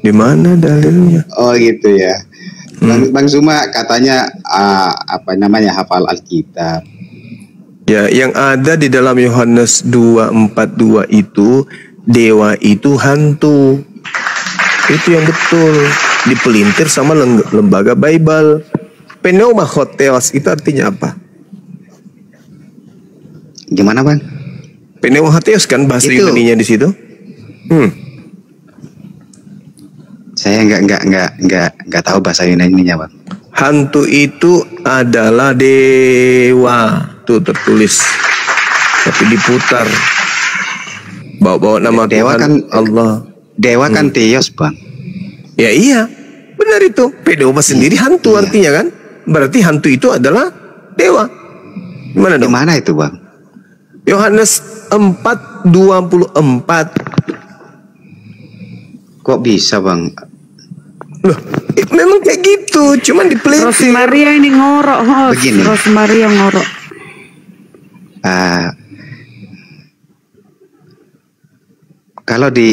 Di mana dalilnya? Oh gitu ya. Bang Zuma katanya hafal Alkitab. Ya, yang ada di dalam Yohanes 2:42 itu dewa itu hantu. Itu yang betul. Dipelintir sama lembaga Bible. Pneumahotheos itu artinya apa? Gimana, Bang? Pneumahotheos kan bahasa Itu. Yunaninya di situ? Saya nggak tahu bahasa Yunaninya, Bang. Hantu itu adalah dewa. Tuh tertulis. Tapi diputar. Bawa-bawa nama Dewa Tuhan kan Allah. Dewa kan Theos, Bang. Ya iya, benar itu. Pedoba sendiri hantu artinya kan? Berarti hantu itu adalah dewa. Gimana Di dong? mana itu, Bang? Yohanes 4:24. Kok bisa, Bang? Loh, memang kayak gitu, cuman dipelintir. Rosmaria ini ngorok, host. Begini. Rosmaria ngorok. Kalau di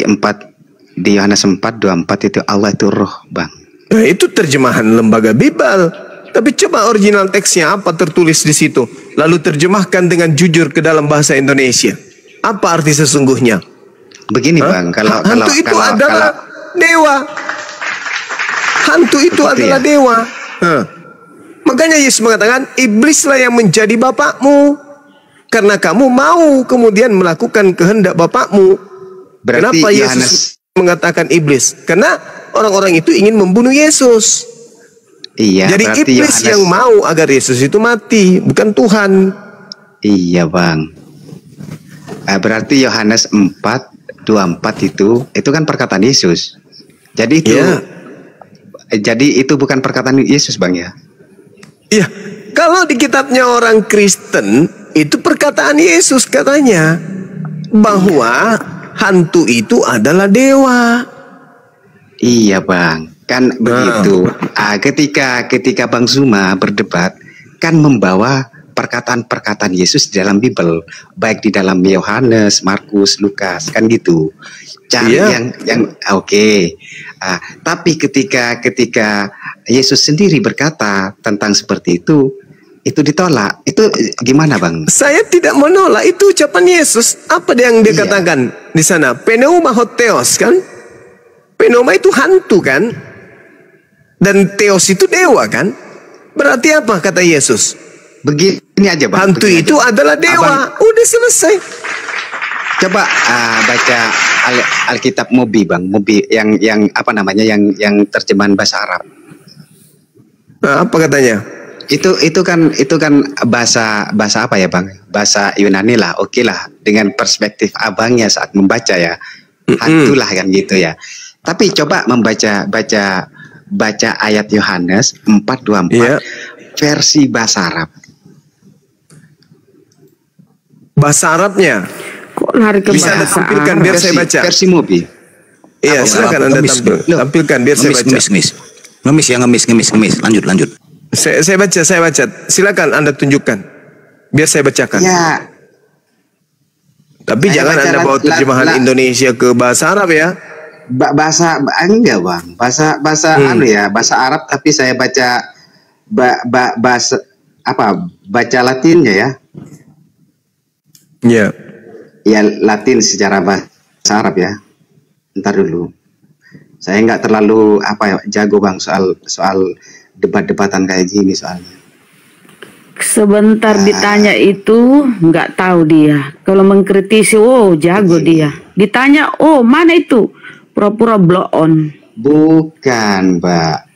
Yohanes 4:24 itu Allah itu roh, Bang. Nah, itu terjemahan lembaga Bible. Tapi coba original teksnya apa tertulis di situ. Lalu terjemahkan dengan jujur ke dalam bahasa Indonesia. Apa arti sesungguhnya? Begini, Hah? Bang, kalau hantu itu adalah dewa. Hantu itu Seperti adalah ya? dewa. Hah. Makanya Yesus mengatakan, iblislah yang menjadi bapakmu. Karena kamu mau kemudian melakukan kehendak bapakmu. Berarti Kenapa Yohanes Yesus mengatakan iblis? Karena orang-orang itu ingin membunuh Yesus. Iya, Jadi berarti iblis Yohanes yang mau agar Yesus itu mati, bukan Tuhan. Iya, Bang. Berarti Yohanes 4:24 itu kan perkataan Yesus. Jadi itu Iya. Jadi itu bukan perkataan Yesus, Bang, ya. Iya, kalau di kitabnya orang Kristen itu perkataan Yesus katanya bahwa hantu itu adalah dewa. Iya bang, kan begitu. Ketika Bang Zuma berdebat, kan membawa perkataan-perkataan Yesus di dalam Bible, baik di dalam Yohanes, Markus, Lukas, kan gitu. Cari yang oke. Tapi ketika Yesus sendiri berkata tentang seperti itu ditolak. Itu gimana bang? Saya tidak menolak, itu ucapan Yesus. Apa yang dia katakan di sana? Pneuma hotheos kan? Pneuma itu hantu kan? Dan theos itu dewa kan? Berarti apa kata Yesus? Begini aja bang. Hantu itu adalah dewa. Udah selesai. Coba baca Alkitab Mobi bang. Mobi yang apa namanya? Yang terjemahan bahasa Arab. Apa katanya? Itu kan bahasa apa ya bang? Bahasa Yunani lah. Oke lah, dengan perspektif abangnya saat membaca ya. Hantulah kan gitu ya. Tapi coba baca ayat Yohanes 4:24 versi bahasa Arab. Bahasa Arabnya. Kok lari ke Bisa Anda bahasa tampilkan Arab? biar saya baca. Versi Mobi. Iya, silakan Anda tampilkan biar saya baca. Ngemis. Lanjut. Saya baca. Silakan Anda tunjukkan. Biar saya bacakan. Ya. Tapi jangan Anda bawa terjemahan Indonesia ke bahasa Arab ya. Bahasa enggak bang, bahasa bahasa Arab, tapi saya baca bahasa apa? Baca Latinnya ya. Iya. Ya Latin secara bahasa Arab ya. Ntar dulu. Saya nggak terlalu jago bang soal debat-debatan kayak gini soalnya. Sebentar ditanya itu nggak tahu dia. Kalau mengkritisi, jago dia. Ditanya, mana itu? Pura-pura blow on. Bukan, Mbak.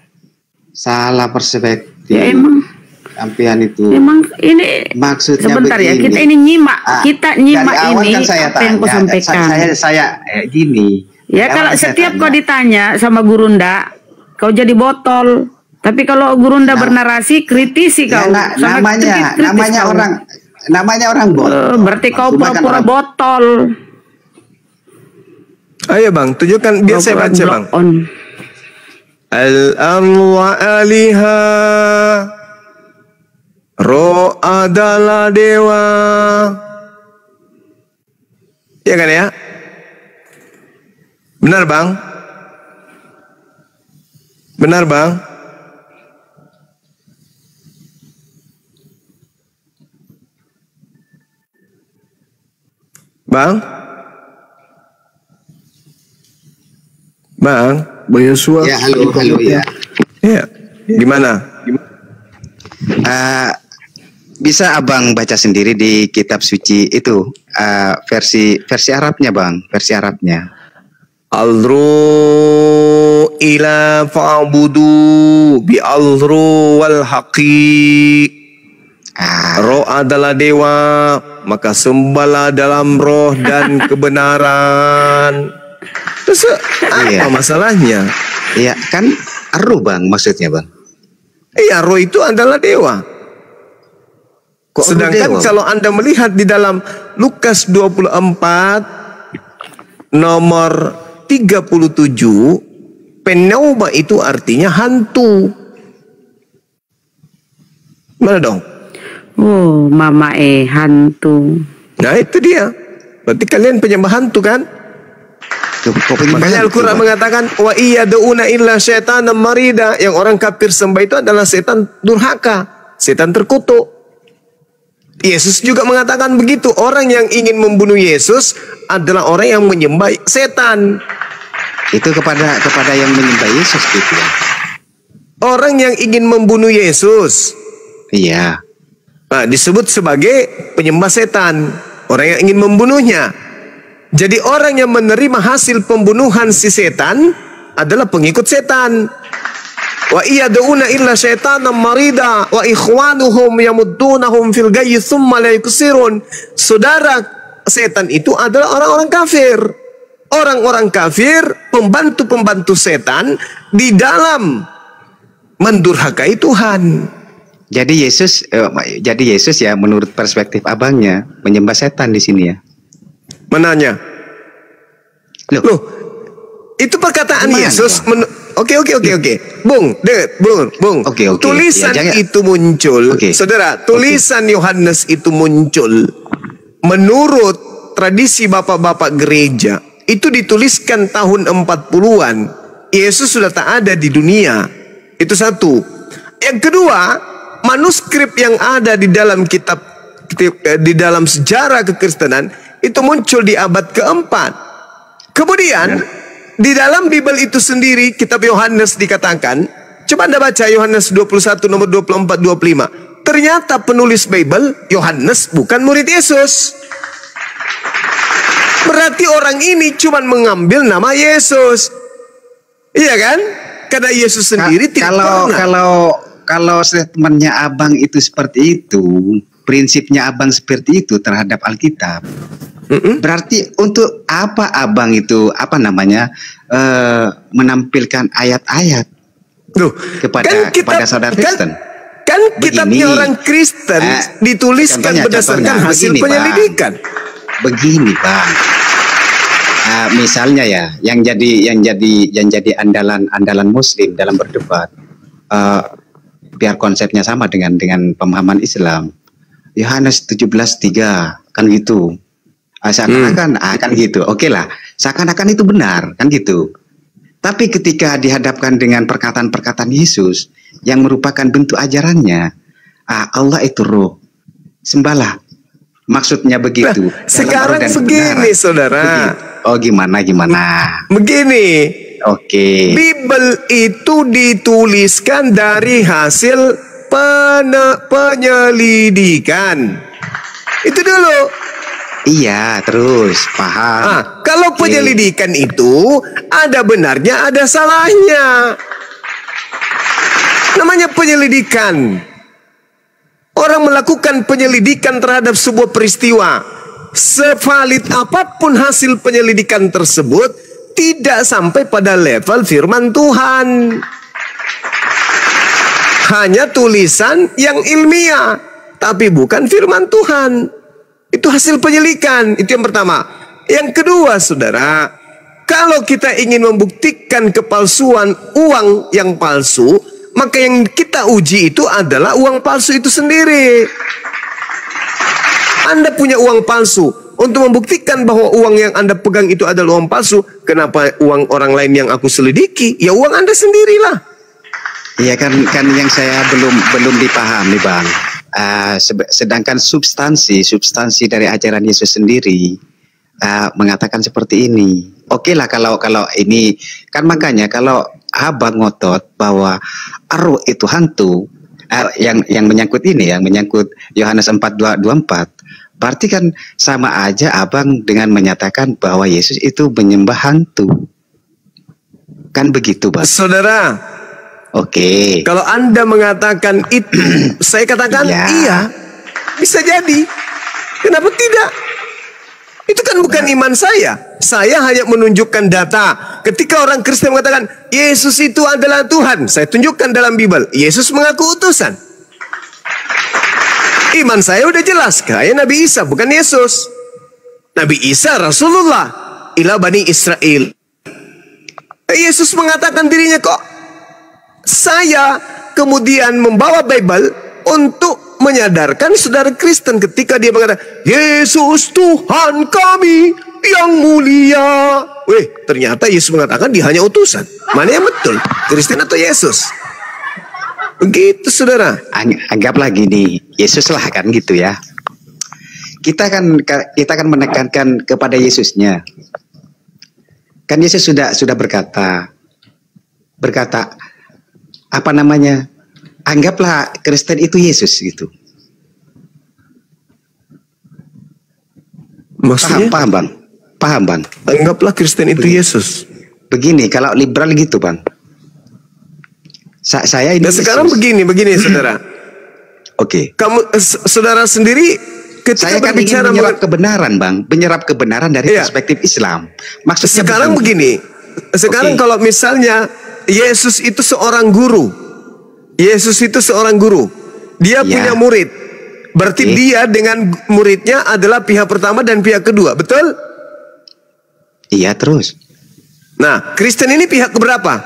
Salah perspektif. Ya emang. Sampean itu. Emang ini maksudnya sebentar begini. Ya, kita ini nyimak. Kita nyimak dari awal ini kan saya apa yang kau sampaikan. Saya gini. Ya kalau setiap kau ditanya sama Gurunda, kau jadi botol. Tapi kalau Gurunda bernarasi, kritisi kau. Namanya orang botol. Berarti kau pura-pura botol. Ayo bang, tunjukkan biar saya baca bang. Al-amwa aliha, roh adalah dewa. Ya kan ya? Benar bang? Benar bang? Bang? Bang? Ya, halo ya. Ya, gimana? Bisa abang baca sendiri di kitab suci itu versi Arabnya bang, versi Arabnya. Alru ila fa'budu bi alru wal haqi. Roh adalah dewa, maka sembahlah dalam roh dan kebenaran. Terus apa masalahnya? Iya kan roh bang, maksudnya bang. Iya, roh itu adalah dewa. Sedangkan kalau Anda melihat di dalam Lukas 24 nomor 37, pneuma itu artinya hantu. Mana dong? Mama hantu. Nah itu dia. Berarti kalian penyembah hantu kan? Makanya Al-Quran mengatakan wa iyaduna illa syaitanam marida, yang orang kafir sembah itu adalah setan durhaka, setan terkutuk. Yesus juga mengatakan begitu, orang yang ingin membunuh Yesus adalah orang yang menyembah setan. Itu kepada yang menyembah Yesus gitu ya. Orang yang ingin membunuh Yesus, iya, disebut sebagai penyembah setan, orang yang ingin membunuhnya. Jadi orang yang menerima hasil pembunuhan si setan adalah pengikut setan. Wa iyaduna illa syaitanam marida wa ikhwanuhum yamuddunahum fil gayyi thumma la yuksirun. Saudara setan itu adalah orang-orang kafir. Orang-orang kafir pembantu-pembantu setan di dalam mendurhakai Tuhan. Jadi Yesus ya menurut perspektif abangnya menyembah setan di sini ya. Menanya. Loh, itu perkataan Gimana, Yesus. Bang? Oke. Bung. Oke. Tulisan Ya, jangan- itu muncul. Oke. Saudara, tulisan Yohanes itu muncul menurut tradisi bapak-bapak gereja. Itu dituliskan tahun 40-an. Yesus sudah tak ada di dunia. Itu satu. Yang kedua, manuskrip yang ada di dalam kitab, di dalam sejarah kekristenan itu muncul di abad keempat. Kemudian di dalam Bible itu sendiri, kitab Yohanes dikatakan, coba Anda baca Yohanes 21 nomor 24-25. Ternyata penulis Bible Yohanes bukan murid Yesus. Berarti orang ini cuma mengambil nama Yesus. Iya kan? Karena Yesus sendiri tidak pernah. Kalau statementnya abang itu seperti itu, prinsipnya abang seperti itu terhadap Alkitab, berarti untuk apa abang itu menampilkan ayat-ayat kepada saudara Kristen? Kan kitabnya orang Kristen dituliskan berdasarkan hasil penyelidikan. Begini, Bang. Misalnya ya, yang jadi andalan Muslim dalam berdebat, biar konsepnya sama dengan pemahaman Islam. Yohanes 17:3 kan gitu. Seakan-akan kan gitu. Oke lah, seakan-akan itu benar kan gitu. Tapi ketika dihadapkan dengan perkataan-perkataan Yesus yang merupakan bentuk ajarannya, Allah itu roh, sembahlah. Maksudnya begitu. Nah, sekarang begini, saudara. Gimana? Begini. Oke. Bible itu dituliskan dari hasil penyelidikan. Itu dulu. Iya, terus paham. Kalau penyelidikan itu ada benarnya, ada salahnya. Namanya penyelidikan. Orang melakukan penyelidikan terhadap sebuah peristiwa. Sevalid apapun hasil penyelidikan tersebut, tidak sampai pada level firman Tuhan. Hanya tulisan yang ilmiah, tapi bukan firman Tuhan. Itu hasil penyelidikan, itu yang pertama. Yang kedua, saudara, kalau kita ingin membuktikan kepalsuan uang yang palsu, maka yang kita uji itu adalah uang palsu itu sendiri. Anda punya uang palsu. Untuk membuktikan bahwa uang yang Anda pegang itu adalah uang palsu, kenapa uang orang lain yang aku selidiki? Ya uang Anda sendirilah. Iya kan yang saya belum dipahami, Bang. Sedangkan substansi dari ajaran Yesus sendiri mengatakan seperti ini. Oke lah kalau ini kan, makanya kalau abang ngotot bahwa roh itu hantu, yang menyangkut ini, yang menyangkut Yohanes 4:24, berarti kan sama aja abang dengan menyatakan bahwa Yesus itu menyembah hantu. Kan begitu, Bang? Saudara, oke. Kalau Anda mengatakan itu, saya katakan iya, bisa jadi. Kenapa tidak? Itu kan bukan iman saya. Saya hanya menunjukkan data. Ketika orang Kristen mengatakan Yesus itu adalah Tuhan, saya tunjukkan dalam Bible, Yesus mengaku utusan. Iman saya udah jelas, kayak Nabi Isa, bukan Yesus. Nabi Isa Rasulullah ila Bani Israel. Yesus mengatakan dirinya kok. Saya kemudian membawa Bible untuk menyadarkan saudara Kristen ketika dia mengatakan Yesus Tuhan kami yang mulia. Ternyata Yesus mengatakan dia hanya utusan. Mana yang betul? Kristen atau Yesus? Begitu, saudara. Anggaplah gini, Yesus lah kan gitu ya. Kita kan menekankan kepada Yesusnya. Kan Yesus sudah berkata apa namanya? Anggaplah Kristen itu Yesus gitu. Maksudnya? Paham, Bang. Anggaplah Kristen itu Yesus. Begini, kalau liberal gitu, Bang. Saya ini. Nah, sekarang begini, saudara. Oke. Kamu, saudara sendiri, ketika saya kan ingin menyerap kebenaran, Bang. Menyerap kebenaran dari perspektif Islam. Maksudnya sekarang begini. Sekarang kalau misalnya Yesus itu seorang guru. Dia punya murid. Berarti dia dengan muridnya adalah pihak pertama dan pihak kedua, betul? Iya, terus. Nah, Kristen ini pihak keberapa?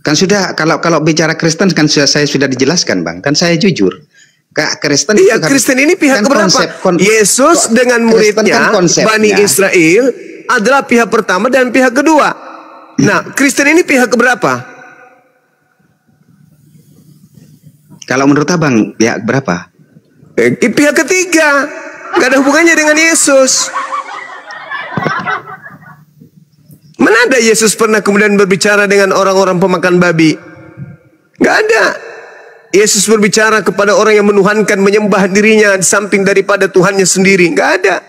Kan sudah, kalau bicara Kristen kan saya sudah dijelaskan, Bang. Kan saya jujur. Kristen Iya, itu kan, Kristen ini pihak kan keberapa? Yesus dengan muridnya, kan Bani Israel adalah pihak pertama dan pihak kedua. Nah, Kristen ini pihak keberapa? Kalau menurut Abang, pihak berapa? Pihak ketiga. Gak ada hubungannya dengan Yesus. Mana ada Yesus pernah kemudian berbicara dengan orang-orang pemakan babi? Gak ada. Yesus berbicara kepada orang yang menuhankan, menyembah dirinya di samping daripada Tuhannya sendiri. Gak ada.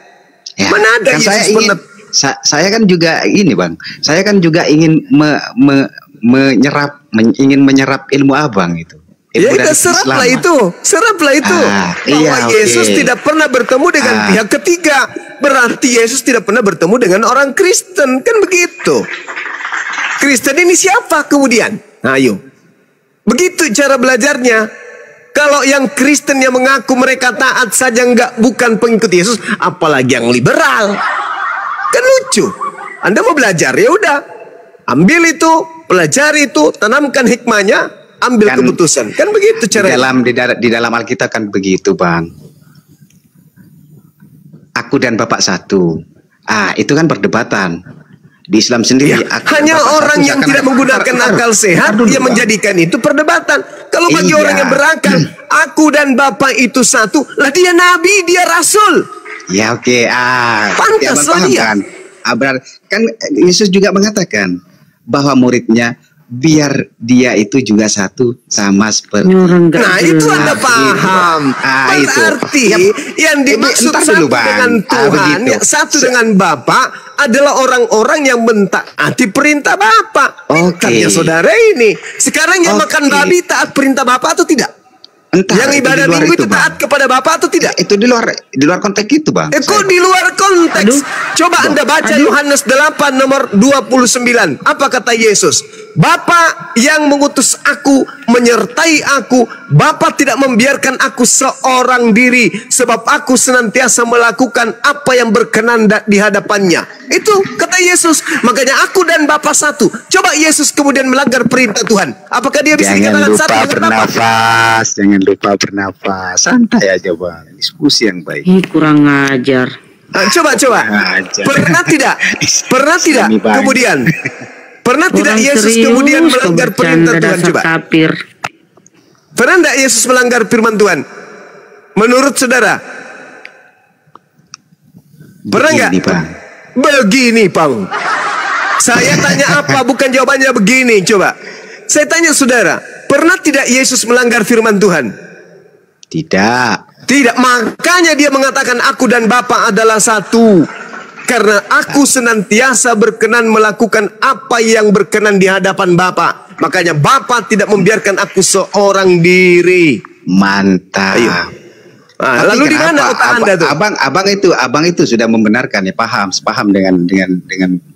Ya, Mana ada kan Yesus pernah? Saya kan juga ini, Bang. Saya kan juga ingin menyerap ilmu Abang itu. Ya itu seraplah itu. Bahwa iya, Yesus tidak pernah bertemu dengan pihak ketiga. Berarti Yesus tidak pernah bertemu dengan orang Kristen. Kan begitu. Kristen ini siapa kemudian? Ayo. Begitu cara belajarnya. Kalau yang Kristen yang mengaku mereka taat saja bukan pengikut Yesus, apalagi yang liberal. Kan lucu. Anda mau belajar, ya udah. Ambil itu, pelajari itu, tanamkan hikmahnya, ambil kan, keputusan. Kan begitu caranya. Di dalam Alkitab kan begitu, Bang. Aku dan Bapak satu. Itu kan perdebatan. Di Islam sendiri hanya orang yang tidak menggunakan akal sehat yang menjadikan itu perdebatan. Kalau bagi orang yang berakal, aku dan Bapak itu satu, lah dia nabi, dia rasul. Ya oke. Pantas lah dia. Kan Yesus juga mengatakan bahwa muridnya biar dia itu juga satu sama seperti. Nah itu Anda paham. Berarti yang dimaksud satu dengan Tuhan, satu dengan Bapa adalah orang-orang yang mentaati perintah Bapa. Katanya saudara ini. Sekarang yang makan babi taat perintah Bapa atau tidak? Entah, yang ibadah minggu itu taat kepada Bapa atau tidak? Itu di luar konteks itu, Bang. Kok di luar konteks? Coba Anda baca Yohanes 8 nomor 29. Apa kata Yesus? Bapa yang mengutus aku menyertai aku. Bapa tidak membiarkan aku seorang diri, sebab aku senantiasa melakukan apa yang berkenan di hadapannya. Itu kata Yesus. Makanya aku dan Bapa satu. Coba Yesus kemudian melanggar perintah Tuhan. Apakah dia bisa dikatakan satu dengan Bapa? Jangan lupa bernafas. Santai aja, Bang. Diskusi yang baik. Kurang ajar. Coba. Pernah tidak? Kemudian pernah tidak Yesus kemudian melanggar perintah Tuhan? Coba. Kafir. Pernah tidak Yesus melanggar firman Tuhan? Menurut saudara? Pernah nggak? Begini, Bang. Saya tanya apa? Bukan jawabannya begini. Coba. Saya tanya saudara, pernah tidak Yesus melanggar firman Tuhan? Tidak. Makanya dia mengatakan aku dan Bapa adalah satu. Karena aku senantiasa berkenan melakukan apa yang berkenan di hadapan Bapa. Makanya Bapa tidak membiarkan aku seorang diri. Mantap. Ayo. Lalu di mana otak Anda tuh? Abang itu sudah membenarkan ya, sepaham dengan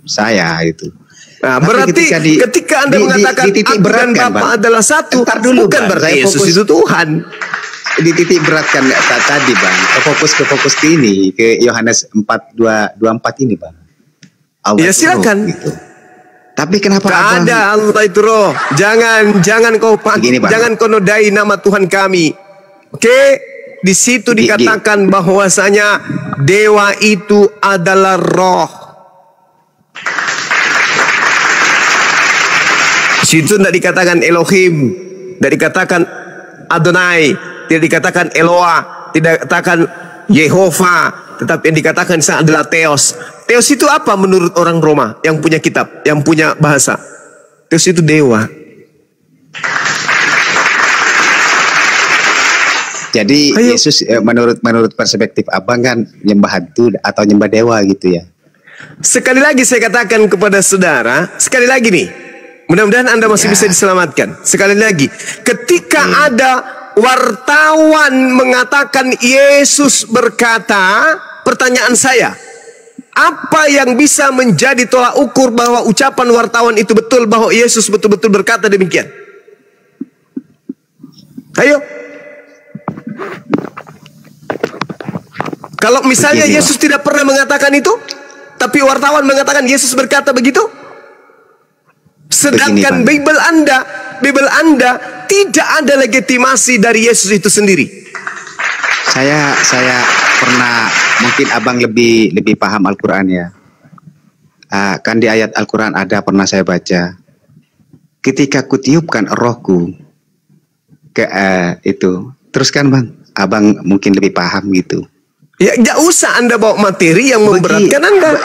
saya itu. Nah, berarti ketika Anda mengatakan aku dan Bapa adalah satu, bukan berarti Yesus itu Tuhan. Dititik beratkan tadi, Bang. Ke fokus ini, ke Yohanes 4:24 ini, Bang. Allah ya silakan. Gitu. Tapi kenapa ada Allah itu roh? Jangan kau jangan kau nodai nama Tuhan kami. Oke, di situ dikatakan bahwasanya dewa itu adalah roh. Situ tidak dikatakan Elohim, tidak dikatakan Adonai, tidak dikatakan Eloah, tidak dikatakan Yehova, tetapi yang dikatakan adalah Theos. Theos itu apa menurut orang Roma yang punya kitab, yang punya bahasa? Theos itu dewa. Jadi Yesus menurut perspektif Abang kan nyembah hantu atau nyembah dewa gitu ya. Sekali lagi saya katakan kepada saudara, sekali lagi nih. Mudah-mudahan Anda masih bisa diselamatkan. Sekali lagi, ketika ada wartawan mengatakan Yesus berkata, pertanyaan saya, apa yang bisa menjadi tolak ukur bahwa ucapan wartawan itu betul, bahwa Yesus betul-betul berkata demikian? Ayo. Kalau misalnya Begini, Yesus tidak pernah mengatakan itu, tapi wartawan mengatakan Yesus berkata begitu, sedangkan Begini, Bible Anda tidak ada legitimasi dari Yesus itu sendiri. Saya pernah, mungkin abang lebih paham Al-Quran ya. Kan di ayat Al-Quran ada, pernah saya baca, ketika kutiupkan rohku ke itu, terus kan bang, abang mungkin lebih paham gitu. Ya, nggak usah Anda bawa materi yang memberatkan Anda.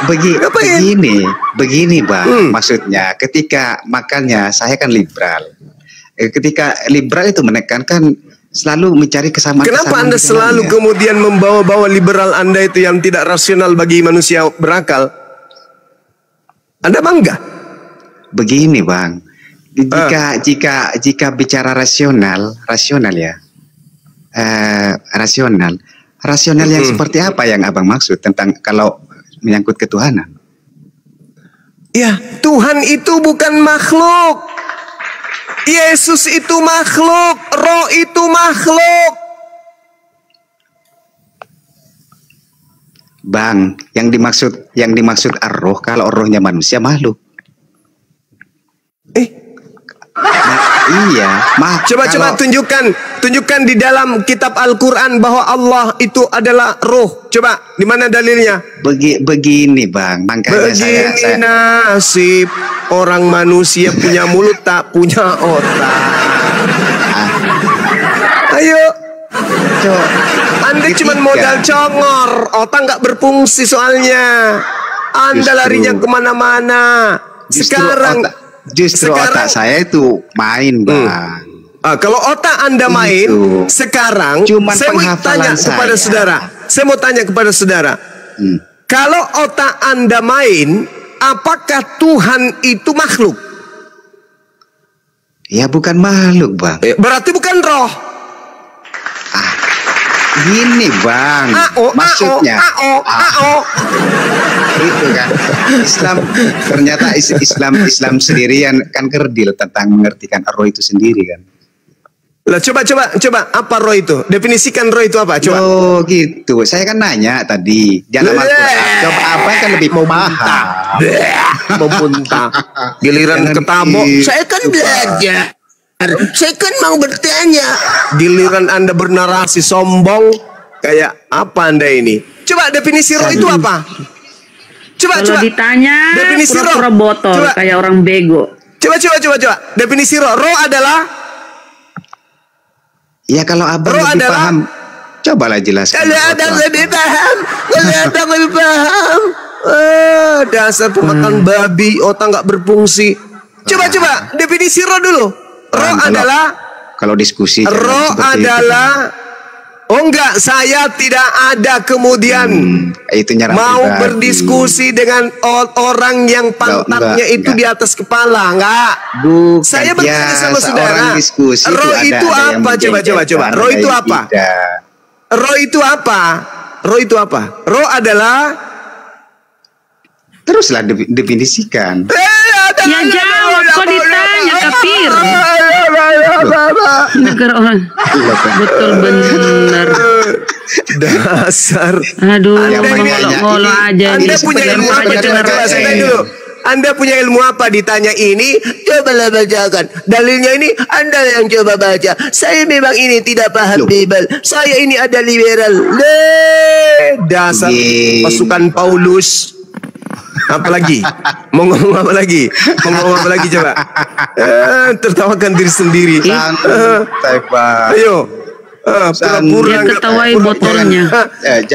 Begini bang, maksudnya ketika, makanya saya kan liberal. Ketika liberal itu menekankan selalu mencari kesamaan. Kenapa Anda selalu kemudian membawa-bawa liberal Anda itu yang tidak rasional bagi manusia berakal? Anda bangga? Begini bang, jika bicara rasional ya, rasional yang seperti apa yang abang maksud tentang kalau menyangkut ketuhanan? Ya, Tuhan itu bukan makhluk. Yesus itu makhluk, Roh itu makhluk. Bang, yang dimaksud ar-roh, kalau rohnya manusia makhluk. Iya, Coba tunjukkan di dalam kitab Al-Quran bahwa Allah itu adalah roh. Coba, di mana dalilnya? Begini bang, makanya begini nasib orang manusia punya mulut tak punya otak. Ayo, Anda cuma modal congor, otak nggak berfungsi soalnya. Anda larinya kemana-mana. Justru otak saya itu main bang. Kalau otak Anda main, sekarang saya mau tanya kepada saudara. Saya mau tanya kepada saudara. Kalau otak Anda main, apakah Tuhan itu makhluk? Ya bukan makhluk bang. Berarti bukan roh. Gini bang, maksudnya itu kan ternyata Islam sendirian kan kerdil tentang mengertikan roh itu sendiri kan. Lah coba apa roh itu? Definisikan roh itu apa? Coba. Oh gitu. Saya kan nanya tadi dalam Al-Quran. Coba apa kan lebih paham. Memuntah. Giliran ketabok. Saya kan belajar. Saya kan mau bertanya. Giliran Anda bernarasi sombong, kayak apa Anda ini? Coba definisi roh itu apa? Coba ditanya definisi pura-pura roh. botol kayak orang bego. Coba. Definisi roh. Roh adalah, ya kalau abang roh lebih adalah, paham, cobalah jelaskan. Kalau abang lebih paham. Dasar pemakan babi, otak nggak berfungsi. Coba definisi roh dulu. Roh adalah, kalau diskusi roh adalah enggak, saya tidak ada kemudian itu mau berdiskusi dengan orang yang pantatnya itu di atas kepala, enggak. Saya bertanya sama saudara, roh itu apa? Coba. Roh itu apa? Roh itu apa? Roh adalah, teruslah definisikan. Ya jawab, kok ditanya kafir. Negara orang betul bener. Dasar. Aduh, ngolo aja. Anda punya ilmu apa? Coba saya tanya dulu. Anda punya ilmu apa? Ditanya ini, cobalah bacakan. Dalilnya ini, Anda yang coba baca. Saya memang ini tidak paham Bible. Saya ini ada liberal. Dasar pasukan Paulus. Apalagi? Mau ngomong apa lagi? Coba. Tertawakan diri sendiri. Ayo. Pura-pura ketawai botolnya.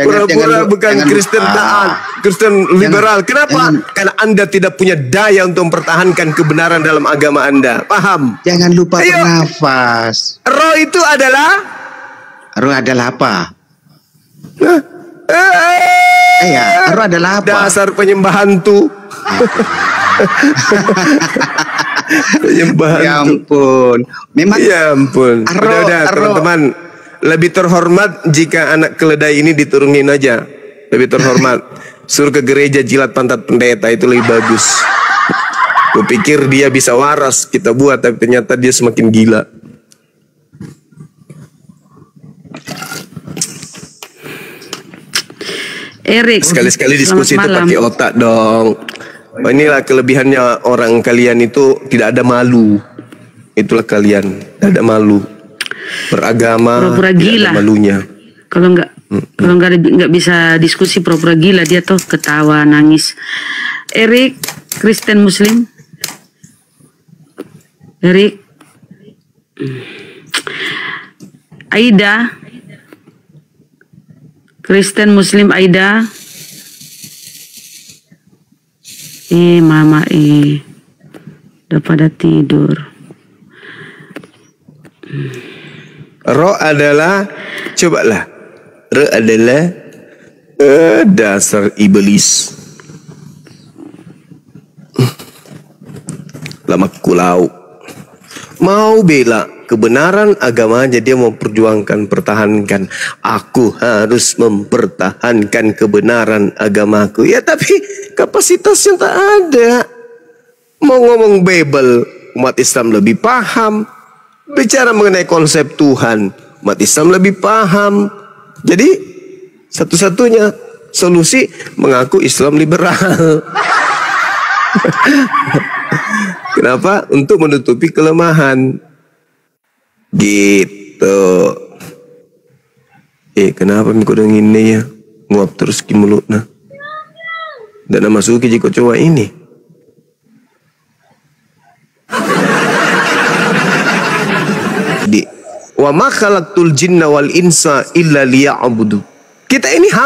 Pura-pura bukan Kristen taat, Kristen liberal. Kenapa? Karena Anda tidak punya daya untuk mempertahankan kebenaran dalam agama Anda. Paham? Jangan lupa bernafas. Roh itu adalah? Roh adalah apa? Roh adalah apa? Dasar penyembah hantu. Penyembah ya hantu. Ampun. Memang. Ya ampun. Udah teman-teman. Lebih terhormat jika anak keledai ini diturunin aja. Lebih terhormat. Suruh ke gereja jilat pantat pendeta, itu lebih bagus. Kupikir dia bisa waras kita buat, tapi ternyata dia semakin gila. Erik. Sekali-sekali diskusi itu selamat malam. pakai otak dong. Inilah kelebihannya orang kalian itu tidak ada malu. Itulah kalian, tidak ada malu. Beragama, Pura-pura tidak gila. ada malunya. Kalau nggak bisa diskusi pura-pura gila, dia tuh ketawa nangis. Erik, Kristen Muslim. Erik, Aida, Kristen Muslim Aida. Mama udah pada tidur. Ro adalah, cobalah. Ro adalah dasar iblis. Lama kulau. Mau bela kebenaran agamanya, dia mau perjuangkan, pertahankan. Aku harus mempertahankan kebenaran agamaku. Ya tapi kapasitasnya tak ada. Mau ngomong Bible, umat Islam lebih paham. Bicara mengenai konsep Tuhan, umat Islam lebih paham. Jadi satu-satunya solusi mengaku Islam liberal. Kenapa? Untuk menutupi kelemahan. Gitu. Kenapa mikir dengan ini ya? Nguap terus ki mulutna. Dan masuki jika coba ini. Wa ma khalaqtul jinna wal insa illa liya'budu. Kita ini